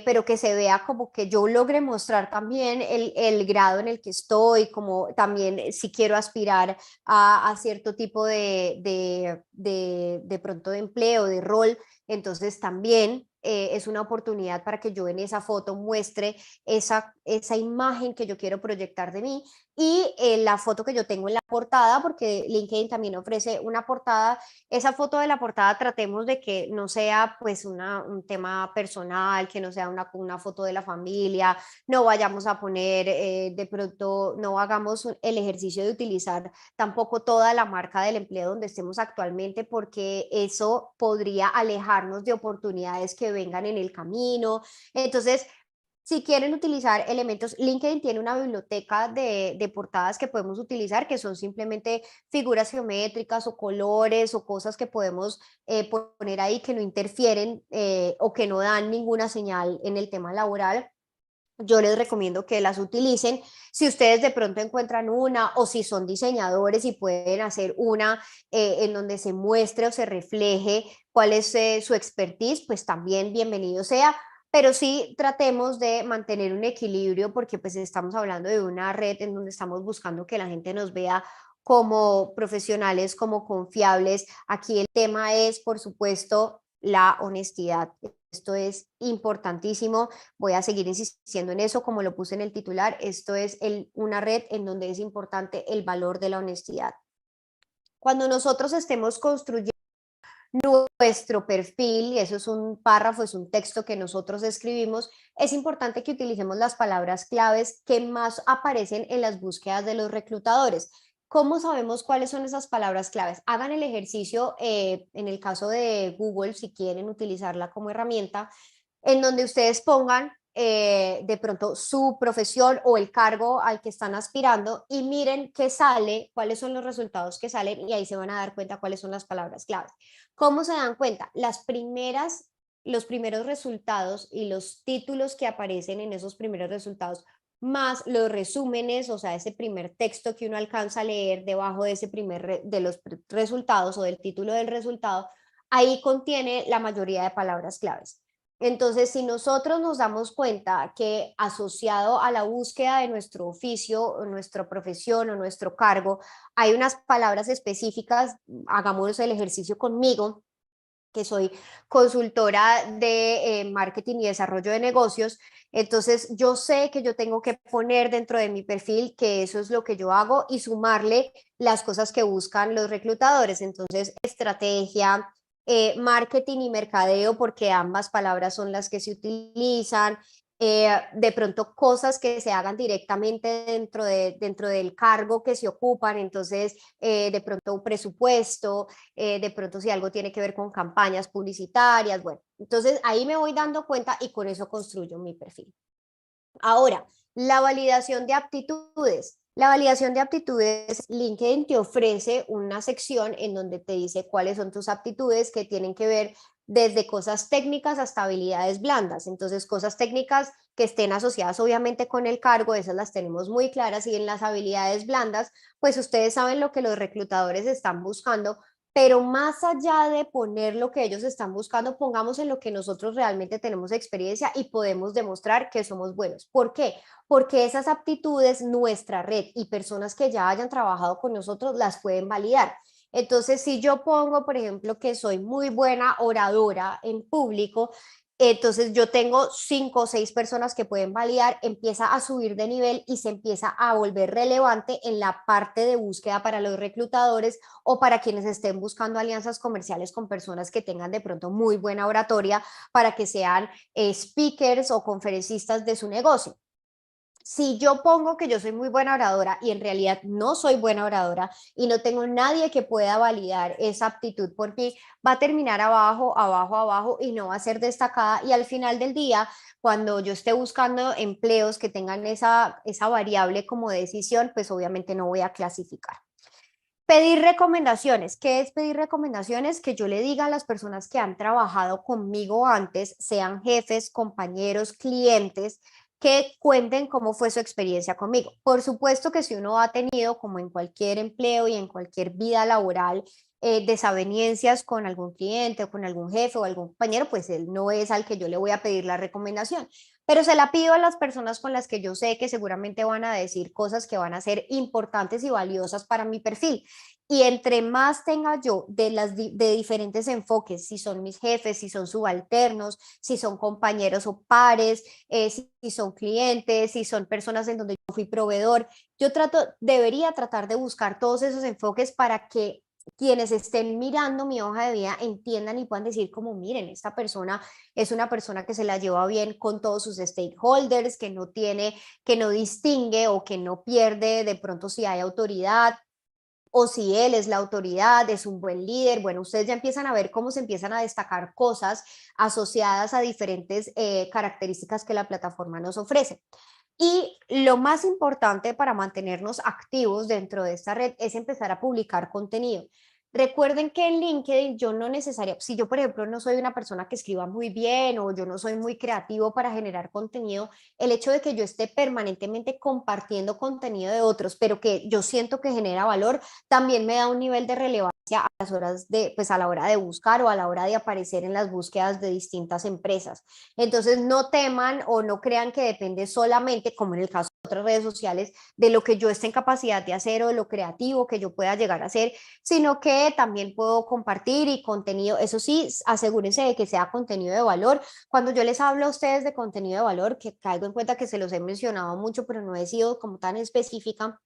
pero que se vea como que yo logre mostrar también el grado en el que estoy, como también si quiero aspirar a cierto tipo de pronto de empleo, de rol, entonces también es una oportunidad para que yo en esa foto muestre esa imagen que yo quiero proyectar de mí y la foto que yo tengo en la portada, porque LinkedIn también ofrece una portada. Esa foto de la portada tratemos de que no sea pues un tema personal, que no sea una foto de la familia, no vayamos a poner de pronto, no hagamos el ejercicio de utilizar tampoco toda la marca del empleo donde estemos actualmente, porque eso podría alejarnos de oportunidades que vengan en el camino. Entonces, si quieren utilizar elementos, LinkedIn tiene una biblioteca de portadas que podemos utilizar, que son simplemente figuras geométricas o colores o cosas que podemos poner ahí que no interfieren o que no dan ninguna señal en el tema laboral. Yo les recomiendo que las utilicen. Si ustedes de pronto encuentran una o si son diseñadores y pueden hacer una en donde se muestre o se refleje cuál es su expertise, pues también bienvenido sea. Pero sí tratemos de mantener un equilibrio porque pues estamos hablando de una red en donde estamos buscando que la gente nos vea como profesionales, como confiables. Aquí el tema es, por supuesto, la honestidad. Esto es importantísimo. Voy a seguir insistiendo en eso, como lo puse en el titular. Esto es una red en donde es importante el valor de la honestidad. Cuando nosotros estemos construyendo nuestro perfil, y eso es un párrafo, es un texto que nosotros escribimos, es importante que utilicemos las palabras claves que más aparecen en las búsquedas de los reclutadores. ¿Cómo sabemos cuáles son esas palabras claves? Hagan el ejercicio en el caso de Google, si quieren utilizarla como herramienta, en donde ustedes pongan de pronto su profesión o el cargo al que están aspirando y miren qué sale, cuáles son los resultados que salen y ahí se van a dar cuenta cuáles son las palabras claves. ¿Cómo se dan cuenta? Los primeros resultados y los títulos que aparecen en esos primeros resultados, más los resúmenes, o sea, ese primer texto que uno alcanza a leer debajo de ese de los resultados o del título del resultado, ahí contiene la mayoría de palabras claves. Entonces, si nosotros nos damos cuenta que asociado a la búsqueda de nuestro oficio, o nuestra profesión o nuestro cargo, hay unas palabras específicas, hagamos el ejercicio conmigo, que soy consultora de marketing y desarrollo de negocios. Entonces, yo sé que yo tengo que poner dentro de mi perfil que eso es lo que yo hago y sumarle las cosas que buscan los reclutadores. Entonces, estrategia, marketing y mercadeo, porque ambas palabras son las que se utilizan. De pronto cosas que se hagan directamente dentro del cargo que se ocupan, entonces de pronto un presupuesto, de pronto si algo tiene que ver con campañas publicitarias, bueno, entonces ahí me voy dando cuenta y con eso construyo mi perfil. Ahora, la validación de aptitudes. La validación de aptitudes, LinkedIn te ofrece una sección en donde te dice cuáles son tus aptitudes que tienen que ver desde cosas técnicas hasta habilidades blandas. Entonces, cosas técnicas que estén asociadas obviamente con el cargo, esas las tenemos muy claras y en las habilidades blandas, pues ustedes saben lo que los reclutadores están buscando, pero más allá de poner lo que ellos están buscando, pongamos en lo que nosotros realmente tenemos experiencia y podemos demostrar que somos buenos. ¿Por qué? Porque esas aptitudes, nuestra red y personas que ya hayan trabajado con nosotros las pueden validar. Entonces, si yo pongo, por ejemplo, que soy muy buena oradora en público, entonces yo tengo 5 o 6 personas que pueden validar, empieza a subir de nivel y se empieza a volver relevante en la parte de búsqueda para los reclutadores o para quienes estén buscando alianzas comerciales con personas que tengan de pronto muy buena oratoria para que sean speakers o conferencistas de su negocio. Si yo pongo que yo soy muy buena oradora y en realidad no soy buena oradora y no tengo nadie que pueda validar esa aptitud por mí, va a terminar abajo, abajo, abajo y no va a ser destacada. Y al final del día, cuando yo esté buscando empleos que tengan esa variable como decisión, pues obviamente no voy a clasificar. Pedir recomendaciones. ¿Qué es pedir recomendaciones? Que yo le diga a las personas que han trabajado conmigo antes, sean jefes, compañeros, clientes, que cuenten cómo fue su experiencia conmigo. Por supuesto que si uno ha tenido, como en cualquier empleo y en cualquier vida laboral, desavenencias con algún cliente o con algún jefe o algún compañero, pues él no es al que yo le voy a pedir la recomendación, pero se la pido a las personas con las que yo sé que seguramente van a decir cosas que van a ser importantes y valiosas para mi perfil. Y entre más tenga yo de diferentes enfoques, si son mis jefes, si son subalternos, si son compañeros o pares, si son clientes, si son personas en donde yo fui proveedor, debería tratar de buscar todos esos enfoques para que quienes estén mirando mi hoja de vida entiendan y puedan decir como, miren, esta persona es una persona que se la lleva bien con todos sus stakeholders, que no distingue o que no pierde de pronto si hay autoridad o si él es la autoridad, es un buen líder. Bueno, ustedes ya empiezan a ver cómo se empiezan a destacar cosas asociadas a diferentes características que la plataforma nos ofrece. Y lo más importante para mantenernos activos dentro de esta red es empezar a publicar contenido. Recuerden que en LinkedIn yo no necesariamente, si yo por ejemplo no soy una persona que escriba muy bien o yo no soy muy creativo para generar contenido, el hecho de que yo esté permanentemente compartiendo contenido de otros, pero que yo siento que genera valor, también me da un nivel de relevancia a las horas de, pues a la hora de buscar o a la hora de aparecer en las búsquedas de distintas empresas. Entonces no teman o no crean que depende solamente, como en el caso de otras redes sociales, de lo que yo esté en capacidad de hacer o de lo creativo que yo pueda llegar a hacer, sino que también puedo compartir y contenido, eso sí, asegúrense de que sea contenido de valor. Cuando yo les hablo a ustedes de contenido de valor, que caigo en cuenta que se los he mencionado mucho, pero no he sido como tan específica.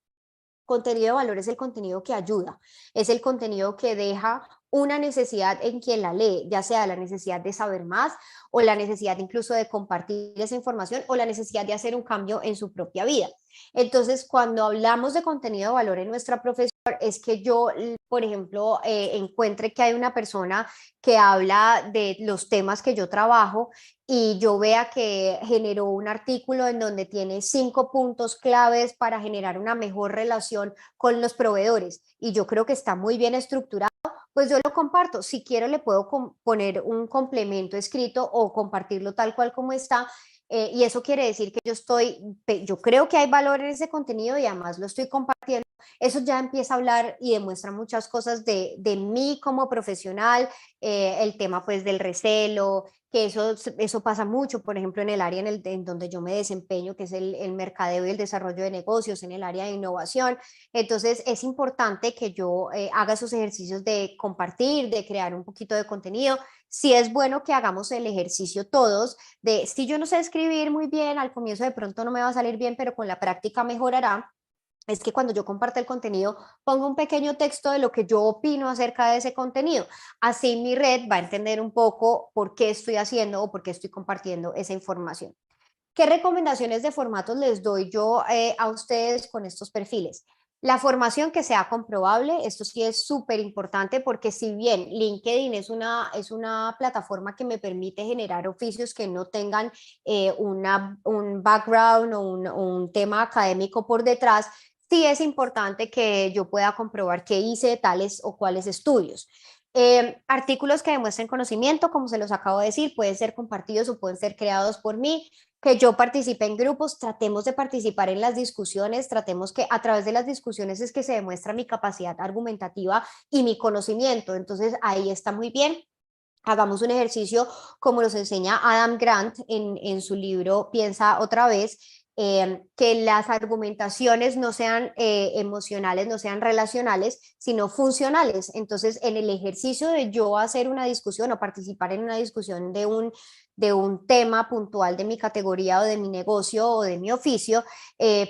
Contenido de valor es el contenido que ayuda, es el contenido que deja una necesidad en quien la lee, ya sea la necesidad de saber más o la necesidad incluso de compartir esa información o la necesidad de hacer un cambio en su propia vida. Entonces, cuando hablamos de contenido de valor en nuestra profesión, es que yo, por ejemplo, encuentre que hay una persona que habla de los temas que yo trabajo y yo vea que generó un artículo en donde tiene 5 puntos claves para generar una mejor relación con los proveedores y yo creo que está muy bien estructurado, pues yo lo comparto. Si quiero le puedo poner un complemento escrito o compartirlo tal cual como está. Y eso quiere decir que yo creo que hay valor en ese contenido y además lo estoy compartiendo. Eso ya empieza a hablar y demuestra muchas cosas de mí como profesional, el tema pues del recelo, que eso pasa mucho, por ejemplo, en el área en donde yo me desempeño, que es el mercadeo y el desarrollo de negocios, en el área de innovación. Entonces, es importante que yo haga esos ejercicios de compartir, de crear un poquito de contenido. Sí es bueno que hagamos el ejercicio todos, de si yo no sé escribir muy bien, al comienzo de pronto no me va a salir bien, pero con la práctica mejorará. Es que cuando yo comparto el contenido, pongo un pequeño texto de lo que yo opino acerca de ese contenido. Así mi red va a entender un poco por qué estoy haciendo o por qué estoy compartiendo esa información. ¿Qué recomendaciones de formatos les doy yo a ustedes con estos perfiles? La formación que sea comprobable, esto sí es súper importante porque si bien LinkedIn es una plataforma que me permite generar oficios que no tengan un background o un tema académico por detrás, sí es importante que yo pueda comprobar que hice tales o cuales estudios. Artículos que demuestren conocimiento, como se los acabo de decir, pueden ser compartidos o pueden ser creados por mí, que yo participe en grupos, tratemos de participar en las discusiones, tratemos que a través de las discusiones es que se demuestra mi capacidad argumentativa y mi conocimiento, entonces ahí está muy bien. Hagamos un ejercicio como nos enseña Adam Grant en su libro Piensa otra vez, que las argumentaciones no sean emocionales, no sean relacionales, sino funcionales. Entonces, en el ejercicio de yo hacer una discusión o participar en una discusión de un tema puntual de mi categoría o de mi negocio o de mi oficio,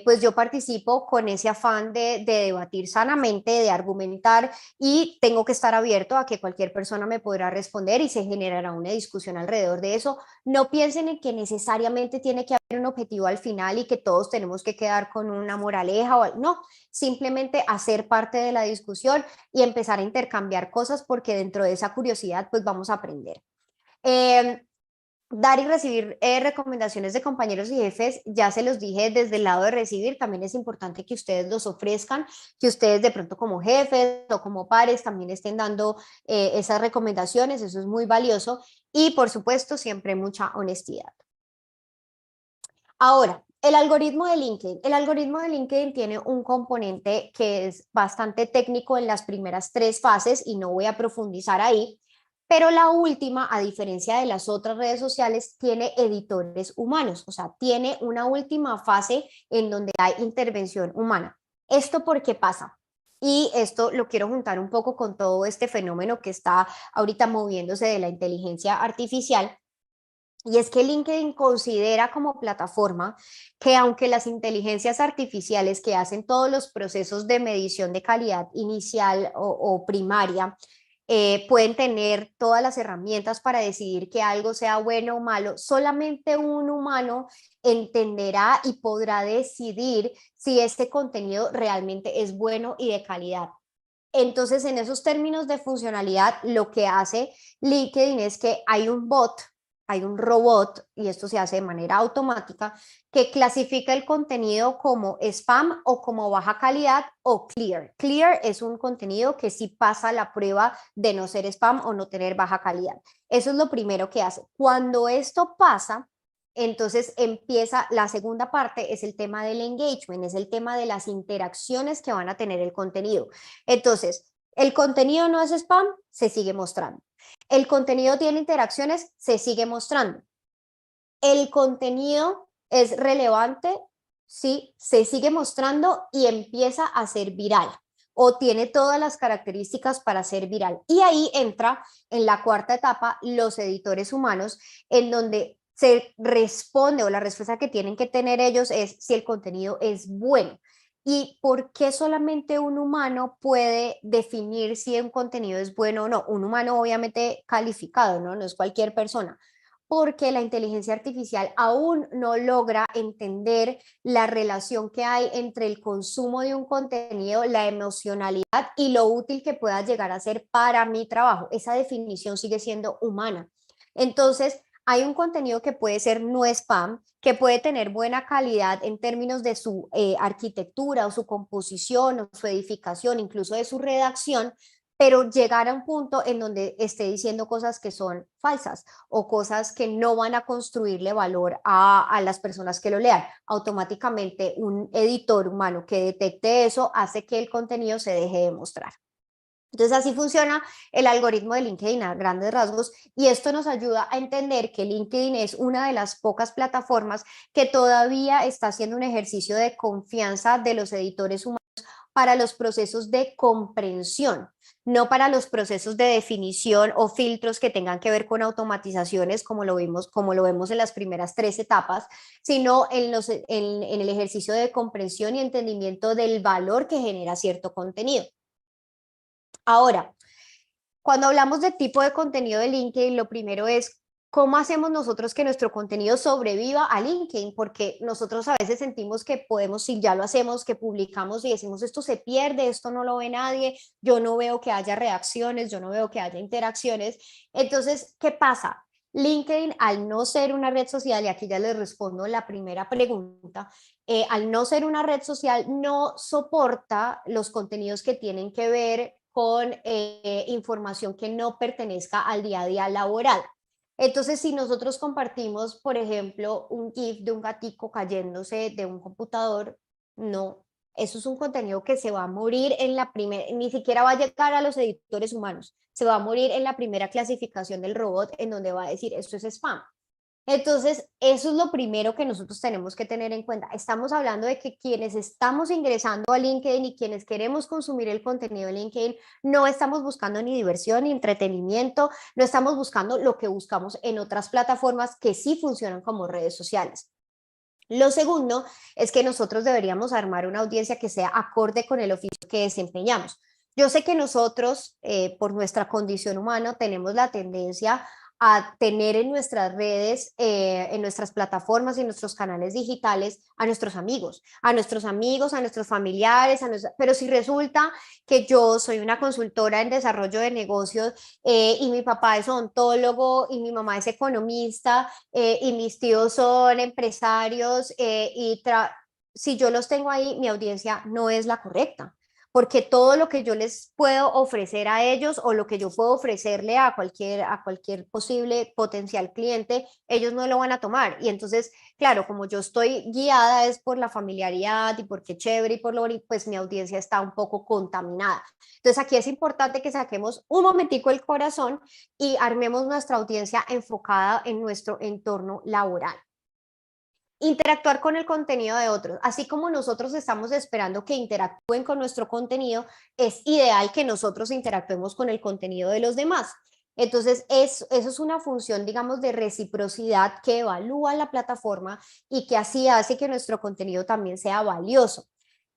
pues yo participo con ese afán de debatir sanamente, de argumentar y tengo que estar abierto a que cualquier persona me podrá responder y se generará una discusión alrededor de eso. No piensen en que necesariamente tiene que haber un objetivo al final y que todos tenemos que quedar con una moraleja o no, simplemente hacer parte de la discusión y empezar a intercambiar cosas porque dentro de esa curiosidad pues vamos a aprender. Eh, Dar y recibir recomendaciones de compañeros y jefes, ya se los dije desde el lado de recibir, también es importante que ustedes los ofrezcan, que ustedes de pronto como jefes o como pares también estén dando esas recomendaciones, eso es muy valioso y por supuesto siempre mucha honestidad. Ahora, el algoritmo de LinkedIn. El algoritmo de LinkedIn tiene un componente que es bastante técnico en las primeras 3 fases y no voy a profundizar ahí, pero la última, a diferencia de las otras redes sociales, tiene editores humanos, o sea, tiene una última fase en donde hay intervención humana. ¿Esto por qué pasa? Y esto lo quiero juntar un poco con todo este fenómeno que está ahorita moviéndose de la inteligencia artificial. Y es que LinkedIn considera como plataforma que aunque las inteligencias artificiales que hacen todos los procesos de medición de calidad inicial o primaria, pueden tener todas las herramientas para decidir que algo sea bueno o malo, solamente un humano entenderá y podrá decidir si este contenido realmente es bueno y de calidad. Entonces, en esos términos de funcionalidad, lo que hace LinkedIn es que hay un bot, hay un robot, y esto se hace de manera automática, que clasifica el contenido como spam o como baja calidad o clear. Clear es un contenido que sí pasa la prueba de no ser spam o no tener baja calidad. Eso es lo primero que hace. Cuando esto pasa, entonces empieza la segunda parte, es el tema del engagement, es el tema de las interacciones que van a tener el contenido. Entonces, el contenido no es spam, se sigue mostrando. El contenido tiene interacciones, se sigue mostrando. El contenido es relevante, sí, se sigue mostrando y empieza a ser viral o tiene todas las características para ser viral. Y ahí entra en la cuarta etapa los editores humanos, en donde se responde o la respuesta que tienen que tener ellos es si el contenido es bueno. ¿Y por qué solamente un humano puede definir si un contenido es bueno o no? Un humano obviamente calificado, ¿no? No es cualquier persona, porque la inteligencia artificial aún no logra entender la relación que hay entre el consumo de un contenido, la emocionalidad y lo útil que pueda llegar a ser para mi trabajo. Esa definición sigue siendo humana. Entonces, hay un contenido que puede ser no spam, que puede tener buena calidad en términos de su arquitectura o su composición o su edificación, incluso de su redacción, pero llegar a un punto en donde esté diciendo cosas que son falsas o cosas que no van a construirle valor a las personas que lo lean. Automáticamente un editor humano que detecte eso hace que el contenido se deje de mostrar. Entonces así funciona el algoritmo de LinkedIn a grandes rasgos y esto nos ayuda a entender que LinkedIn es una de las pocas plataformas que todavía está haciendo un ejercicio de confianza de los editores humanos para los procesos de comprensión, no para los procesos de definición o filtros que tengan que ver con automatizaciones como lo vemos en las primeras 3 etapas, sino en el ejercicio de comprensión y entendimiento del valor que genera cierto contenido. Ahora, cuando hablamos de tipo de contenido de LinkedIn, lo primero es cómo hacemos nosotros que nuestro contenido sobreviva a LinkedIn, porque nosotros a veces sentimos que podemos, si ya lo hacemos, que publicamos y decimos esto se pierde, esto no lo ve nadie, yo no veo que haya reacciones, yo no veo que haya interacciones. Entonces, ¿qué pasa? LinkedIn, al no ser una red social, y aquí ya les respondo la primera pregunta, al no ser una red social, no soporta los contenidos que tienen que ver con información que no pertenezca al día a día laboral. Entonces, si nosotros compartimos, por ejemplo, un GIF de un gatico cayéndose de un computador, no, eso es un contenido que se va a morir en la primera, ni siquiera va a llegar a los editores humanos, se va a morir en la primera clasificación del robot en donde va a decir esto es spam. Entonces, eso es lo primero que nosotros tenemos que tener en cuenta. Estamos hablando de que quienes estamos ingresando a LinkedIn y quienes queremos consumir el contenido de LinkedIn, no estamos buscando ni diversión ni entretenimiento, no estamos buscando lo que buscamos en otras plataformas que sí funcionan como redes sociales. Lo segundo es que nosotros deberíamos armar una audiencia que sea acorde con el oficio que desempeñamos. Yo sé que nosotros, por nuestra condición humana, tenemos la tendencia a tener en nuestras redes, en nuestras plataformas y en nuestros canales digitales a nuestros amigos, a nuestros familiares, pero si resulta que yo soy una consultora en desarrollo de negocios y mi papá es odontólogo y mi mamá es economista y mis tíos son empresarios si yo los tengo ahí, mi audiencia no es la correcta, porque todo lo que yo les puedo ofrecer a ellos o lo que yo puedo ofrecerle a cualquier posible potencial cliente, ellos no lo van a tomar. Y entonces, claro, como yo estoy guiada es por la familiaridad y porque chévere y por lo bonito, pues mi audiencia está un poco contaminada. Entonces aquí es importante que saquemos un momentico el corazón y armemos nuestra audiencia enfocada en nuestro entorno laboral. Interactuar con el contenido de otros. Así como nosotros estamos esperando que interactúen con nuestro contenido, es ideal que nosotros interactuemos con el contenido de los demás. Entonces, eso es una función, digamos, de reciprocidad que evalúa la plataforma y que así hace que nuestro contenido también sea valioso.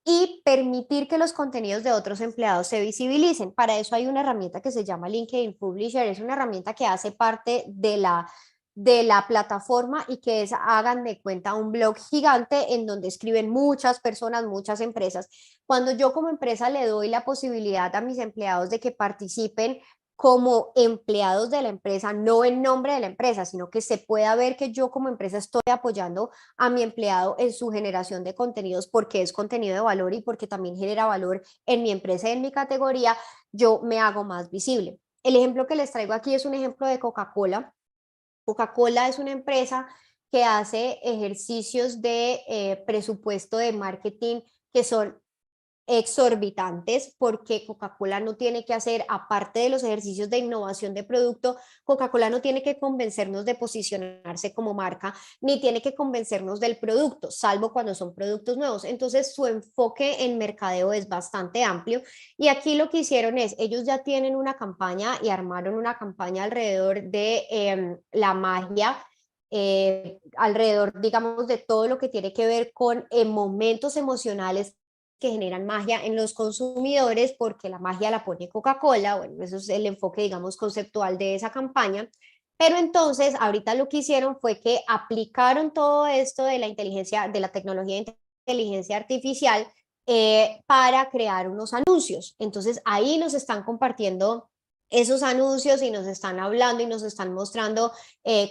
Y permitir que los contenidos de otros empleados se visibilicen. Para eso hay una herramienta que se llama LinkedIn Publisher. Es una herramienta que hace parte de la plataforma y que es, hagan de cuenta, un blog gigante en donde escriben muchas personas, muchas empresas. Cuando yo como empresa le doy la posibilidad a mis empleados de que participen como empleados de la empresa, no en nombre de la empresa, sino que se pueda ver que yo como empresa estoy apoyando a mi empleado en su generación de contenidos porque es contenido de valor y porque también genera valor en mi empresa y en mi categoría, yo me hago más visible. El ejemplo que les traigo aquí es un ejemplo de Coca-Cola. Coca-Cola es una empresa que hace ejercicios de presupuesto de marketing que son exorbitantes porque Coca-Cola no tiene que hacer, aparte de los ejercicios de innovación de producto, Coca-Cola no tiene que convencernos de posicionarse como marca, ni tiene que convencernos del producto, salvo cuando son productos nuevos. Entonces su enfoque en mercadeo es bastante amplio y aquí lo que hicieron es, ellos ya tienen una campaña y armaron una campaña alrededor de la magia alrededor, digamos, de todo lo que tiene que ver con momentos emocionales que generan magia en los consumidores porque la magia la pone Coca-Cola, bueno, eso es el enfoque, digamos, conceptual de esa campaña. Pero entonces, ahorita lo que hicieron fue que aplicaron todo esto de la inteligencia, de la tecnología de inteligencia artificial para crear unos anuncios. Entonces, ahí nos están compartiendo esos anuncios y nos están hablando y nos están mostrando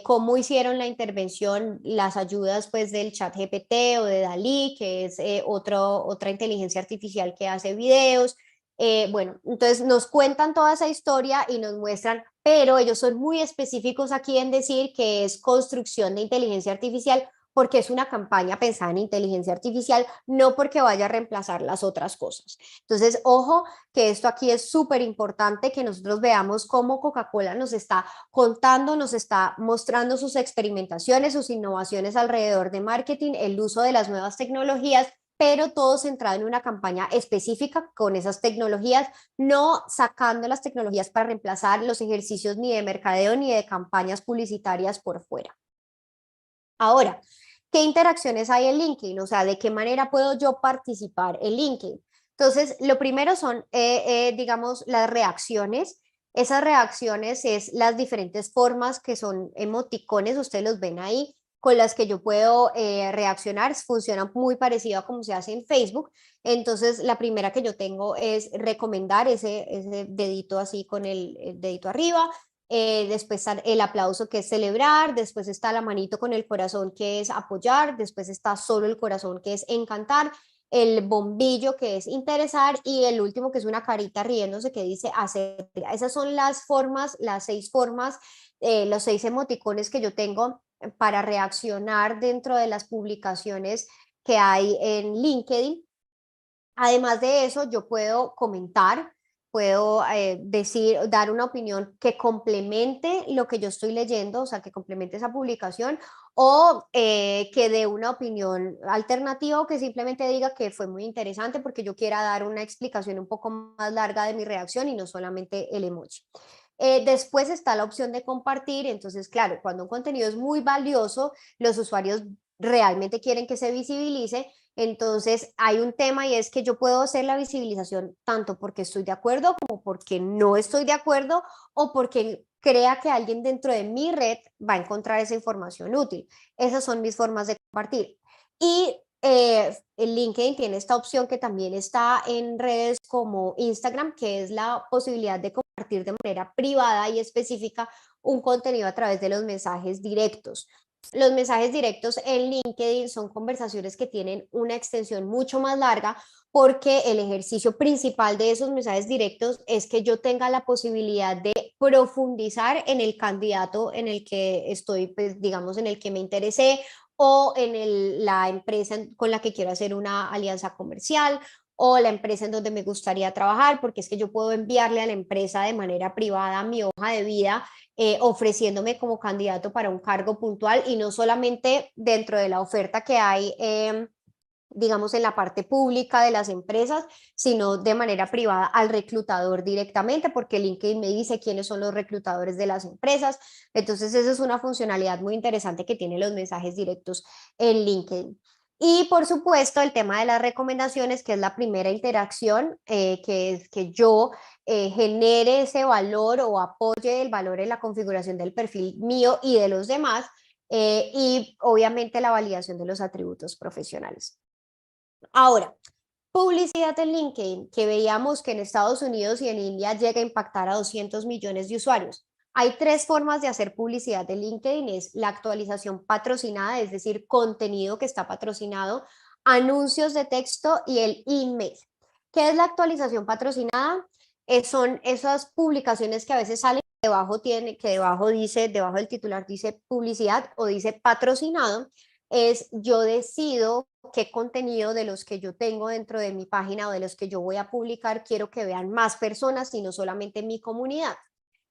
cómo hicieron la intervención, las ayudas pues del chat GPT o de Dalí, que es otra inteligencia artificial que hace videos. Bueno, entonces nos cuentan toda esa historia y nos muestran, pero ellos son muy específicos aquí en decir que es construcción de inteligencia artificial porque es una campaña pensada en inteligencia artificial, no porque vaya a reemplazar las otras cosas. Entonces, ojo, que esto aquí es súper importante, que nosotros veamos cómo Coca-Cola nos está contando, nos está mostrando sus experimentaciones, sus innovaciones alrededor de marketing, el uso de las nuevas tecnologías, pero todo centrado en una campaña específica con esas tecnologías, no sacando las tecnologías para reemplazar los ejercicios ni de mercadeo ni de campañas publicitarias por fuera. Ahora, ¿qué interacciones hay en LinkedIn? O sea, ¿de qué manera puedo yo participar en LinkedIn? Entonces, lo primero son, digamos, las reacciones. Esas reacciones es las diferentes formas que son emoticones, ustedes los ven ahí, con las que yo puedo reaccionar. Funcionan muy parecido a como se hace en Facebook. Entonces, la primera que yo tengo es recomendar ese dedito así con el dedito arriba. Después está el aplauso que es celebrar, después está la manito con el corazón que es apoyar, después está solo el corazón que es encantar el bombillo que es interesar y el último que es una carita riéndose que dice hacer. Esas son las formas, las 6 formas, los 6 emoticones que yo tengo para reaccionar dentro de las publicaciones que hay en LinkedIn. Además de eso, yo puedo comentar, puedo decir, dar una opinión que complemente lo que yo estoy leyendo, o sea, que complemente esa publicación, o que dé una opinión alternativa o que simplemente diga que fue muy interesante porque yo quiera dar una explicación un poco más larga de mi reacción y no solamente el emoji. Después está la opción de compartir, entonces, claro, cuando un contenido es muy valioso, los usuarios realmente quieren que se visibilice, entonces hay un tema y es que yo puedo hacer la visibilización tanto porque estoy de acuerdo como porque no estoy de acuerdo o porque crea que alguien dentro de mi red va a encontrar esa información útil. Esas son mis formas de compartir. Y el LinkedIn tiene esta opción que también está en redes como Instagram, que es la posibilidad de compartir de manera privada y específica un contenido a través de los mensajes directos. Los mensajes directos en LinkedIn son conversaciones que tienen una extensión mucho más larga porque el ejercicio principal de esos mensajes directos es que yo tenga la posibilidad de profundizar en el candidato en el que estoy, pues, digamos, en el que me interesé o en la empresa con la que quiero hacer una alianza comercial o la empresa en donde me gustaría trabajar, porque es que yo puedo enviarle a la empresa de manera privada mi hoja de vida ofreciéndome como candidato para un cargo puntual y no solamente dentro de la oferta que hay, digamos, en la parte pública de las empresas, sino de manera privada al reclutador directamente, porque LinkedIn me dice quiénes son los reclutadores de las empresas. Entonces, esa es una funcionalidad muy interesante que tienen los mensajes directos en LinkedIn. Y por supuesto, el tema de las recomendaciones, que es la primera interacción, que es que yo genere ese valor o apoye el valor en la configuración del perfil mío y de los demás, y obviamente la validación de los atributos profesionales. Ahora, publicidad en LinkedIn, que veíamos que en Estados Unidos y en India llega a impactar a 200 millones de usuarios. Hay 3 formas de hacer publicidad en LinkedIn, es la actualización patrocinada, es decir, contenido que está patrocinado, anuncios de texto y el email. ¿Qué es la actualización patrocinada? Son esas publicaciones que a veces salen, debajo tiene, que debajo dice, debajo del titular dice publicidad o dice patrocinado, es yo decido qué contenido de los que yo tengo dentro de mi página o de los que yo voy a publicar quiero que vean más personas y no solamente mi comunidad.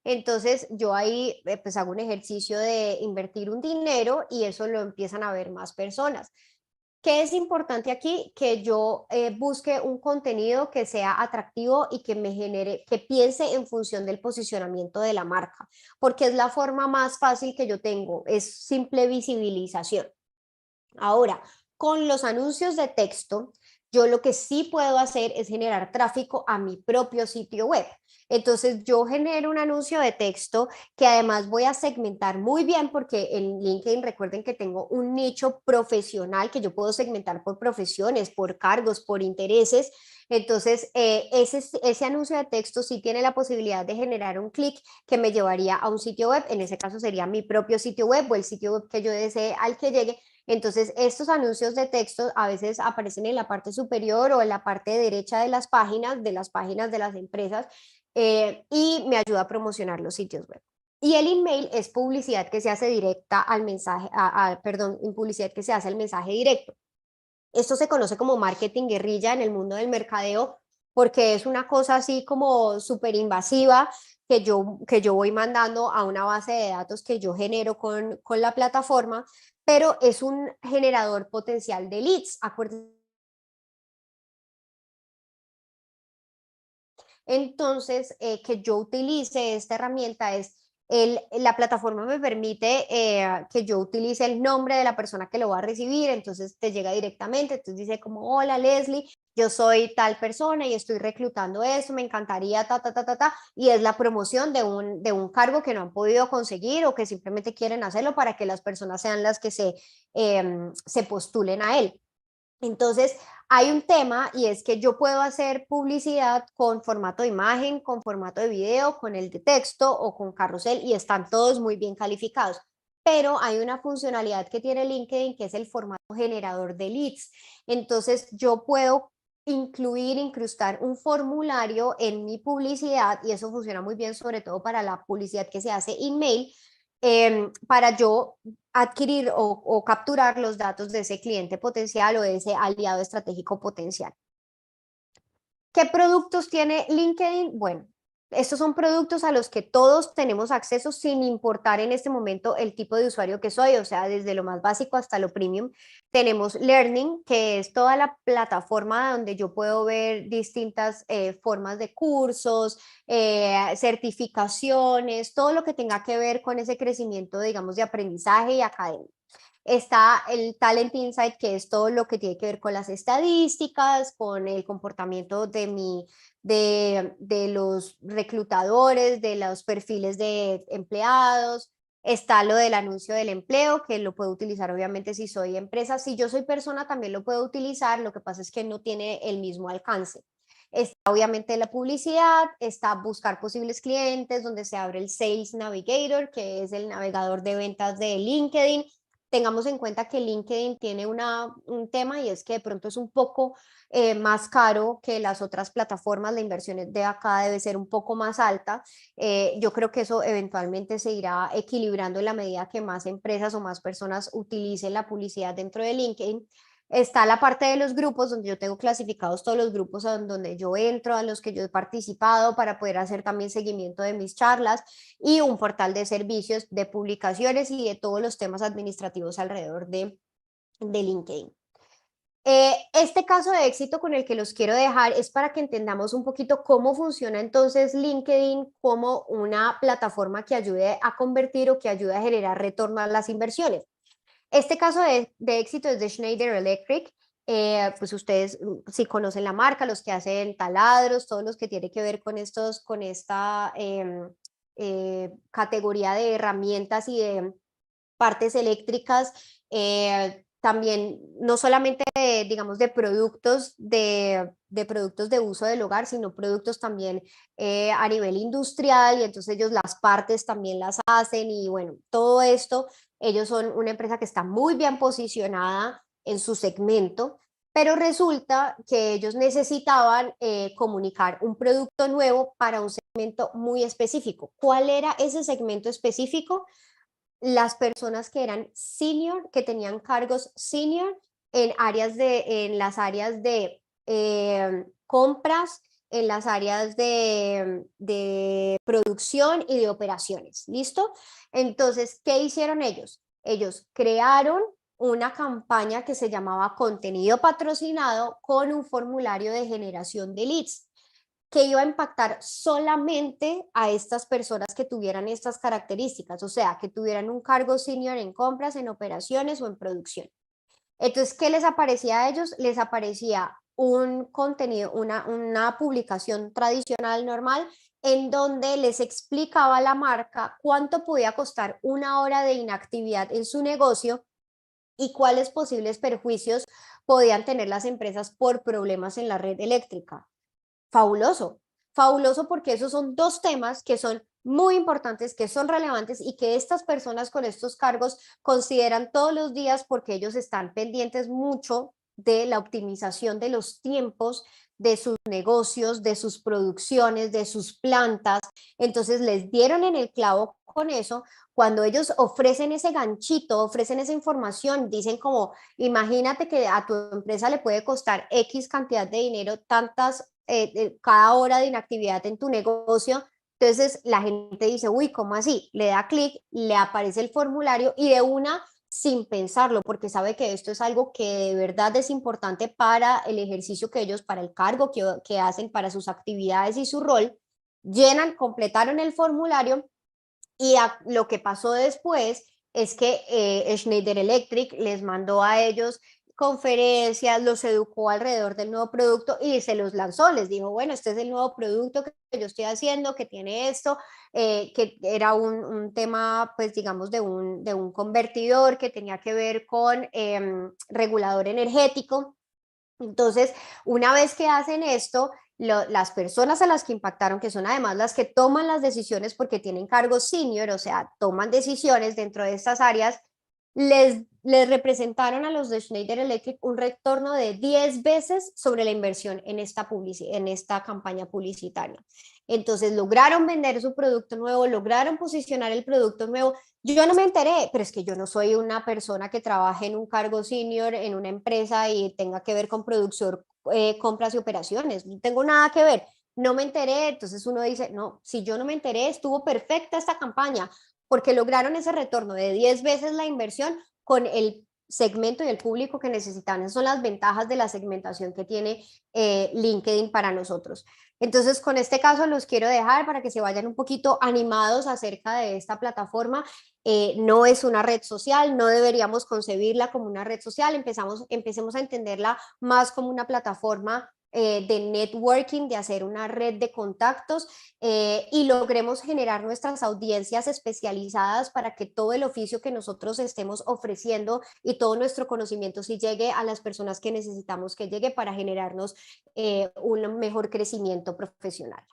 Entonces yo ahí pues hago un ejercicio de invertir un dinero y eso lo empiezan a ver más personas. ¿Qué es importante aquí? Que yo busque un contenido que sea atractivo y que me genere, que piense en función del posicionamiento de la marca, porque es la forma más fácil que yo tengo, es simple visibilización. Ahora, con los anuncios de texto, yo lo que sí puedo hacer es generar tráfico a mi propio sitio web. Entonces, yo genero un anuncio de texto que además voy a segmentar muy bien porque en LinkedIn recuerden que tengo un nicho profesional que yo puedo segmentar por profesiones, por cargos, por intereses. Entonces, ese anuncio de texto sí tiene la posibilidad de generar un clic que me llevaría a un sitio web. En ese caso sería mi propio sitio web o el sitio web que yo desee al que llegue. Entonces, estos anuncios de texto a veces aparecen en la parte superior o en la parte derecha de las páginas de las empresas, y me ayuda a promocionar los sitios web. Y el email es publicidad que se hace directa al mensaje, perdón, publicidad que se hace al mensaje directo. Esto se conoce como marketing guerrilla en el mundo del mercadeo porque es una cosa así como súper invasiva que yo voy mandando a una base de datos que yo genero con la plataforma, pero es un generador potencial de leads. Acuérdense. Entonces, que yo utilice esta herramienta es, la plataforma me permite que yo utilice el nombre de la persona que lo va a recibir, entonces te llega directamente, entonces dice como, hola Leslie, yo soy tal persona y estoy reclutando esto, me encantaría, y es la promoción de un cargo que no han podido conseguir o que simplemente quieren hacerlo para que las personas sean las que se postulen a él. Entonces, hay un tema y es que yo puedo hacer publicidad con formato de imagen, con formato de video, con el de texto o con carrusel y están todos muy bien calificados. pero hay una funcionalidad que tiene LinkedIn que es el formato generador de leads. Entonces yo puedo incrustar un formulario en mi publicidad, y eso funciona muy bien sobre todo para la publicidad que se hace email, para yo adquirir o capturar los datos de ese cliente potencial o de ese aliado estratégico potencial. ¿Qué productos tiene LinkedIn? Bueno, estos son productos a los que todos tenemos acceso sin importar en este momento el tipo de usuario que soy, o sea, desde lo más básico hasta lo premium. Tenemos Learning, que es toda la plataforma donde yo puedo ver distintas formas de cursos, certificaciones, todo lo que tenga que ver con ese crecimiento, digamos, de aprendizaje y académico. Está el Talent Insight, que es todo lo que tiene que ver con las estadísticas, con el comportamiento de los reclutadores, de los perfiles de empleados. Está lo del anuncio del empleo, que lo puedo utilizar obviamente si soy empresa. Si yo soy persona también lo puedo utilizar, lo que pasa es que no tiene el mismo alcance. Está obviamente la publicidad, está buscar posibles clientes, donde se abre el Sales Navigator, que es el navegador de ventas de LinkedIn. Tengamos en cuenta que LinkedIn tiene un tema, y es que de pronto es un poco más caro que las otras plataformas, la inversión de acá debe ser un poco más alta. Yo creo que eso eventualmente se irá equilibrando en la medida que más empresas o más personas utilicen la publicidad dentro de LinkedIn. Está la parte de los grupos, donde yo tengo clasificados todos los grupos donde yo entro, a los que yo he participado, para poder hacer también seguimiento de mis charlas, y un portal de servicios, de publicaciones y de todos los temas administrativos alrededor de LinkedIn. Este caso de éxito con el que los quiero dejar es para que entendamos un poquito cómo funciona entonces LinkedIn como una plataforma que ayude a convertir o que ayude a generar retorno a las inversiones. Este caso de éxito es de Schneider Electric. Pues ustedes sí conocen la marca, los que hacen taladros, todos los que tienen que ver con esta categoría de herramientas y de partes eléctricas. También no solamente digamos de productos productos de uso del hogar, sino productos también a nivel industrial, y entonces ellos las partes también las hacen, y bueno, todo esto, ellos son una empresa que está muy bien posicionada en su segmento, pero resulta que ellos necesitaban comunicar un producto nuevo para un segmento muy específico. ¿Cuál era ese segmento específico? Las personas que eran senior, que tenían cargos senior en las áreas de compras, en las áreas de producción y de operaciones. ¿Listo? Entonces, ¿qué hicieron ellos? Ellos crearon una campaña que se llamaba contenido patrocinado con un formulario de generación de leads, que iba a impactar solamente a estas personas que tuvieran estas características, o sea, que tuvieran un cargo senior en compras, en operaciones o en producción. Entonces, ¿qué les aparecía a ellos? Les aparecía un contenido, una publicación tradicional normal, en donde les explicaba a la marca cuánto podía costar una hora de inactividad en su negocio y cuáles posibles perjuicios podían tener las empresas por problemas en la red eléctrica. Fabuloso, fabuloso, porque esos son dos temas que son muy importantes, que son relevantes y que estas personas con estos cargos consideran todos los días, porque ellos están pendientes mucho de la optimización de los tiempos de sus negocios, de sus producciones, de sus plantas. Entonces les dieron en el clavo con eso. Cuando ellos ofrecen ese ganchito, ofrecen esa información, dicen como, imagínate que a tu empresa le puede costar X cantidad de dinero, cada hora de inactividad en tu negocio. Entonces la gente dice, uy, ¿cómo así? Le da clic, le aparece el formulario y de una, sin pensarlo, porque sabe que esto es algo que de verdad es importante para el ejercicio que ellos, para el cargo que hacen, para sus actividades y su rol, llenan, completaron el formulario. Y lo que pasó después es que Schneider Electric les mandó a ellos conferencias, los educó alrededor del nuevo producto y se los lanzó. Les dijo, bueno, este es el nuevo producto que yo estoy haciendo, que tiene esto, que era un tema, pues digamos, de un convertidor que tenía que ver con regulador energético. Entonces, una vez que hacen esto, las personas a las que impactaron, que son además las que toman las decisiones porque tienen cargos senior, o sea, toman decisiones dentro de estas áreas, les representaron a los de Schneider Electric un retorno de 10 veces sobre la inversión en esta campaña publicitaria. Entonces lograron vender su producto nuevo, lograron posicionar el producto nuevo. Yo no me enteré, pero es que yo no soy una persona que trabaje en un cargo senior en una empresa y tenga que ver con producción, compras y operaciones. No tengo nada que ver. No me enteré, entonces uno dice, no, si yo no me enteré, estuvo perfecta esta campaña, porque lograron ese retorno de 10 veces la inversión con el segmento y el público que necesitan. Esas son las ventajas de la segmentación que tiene LinkedIn para nosotros. Entonces, con este caso los quiero dejar para que se vayan un poquito animados acerca de esta plataforma. No es una red social, no deberíamos concebirla como una red social, empecemos a entenderla más como una plataforma de networking, de hacer una red de contactos y logremos generar nuestras audiencias especializadas para que todo el oficio que nosotros estemos ofreciendo y todo nuestro conocimiento sí llegue a las personas que necesitamos que llegue para generarnos un mejor crecimiento profesional.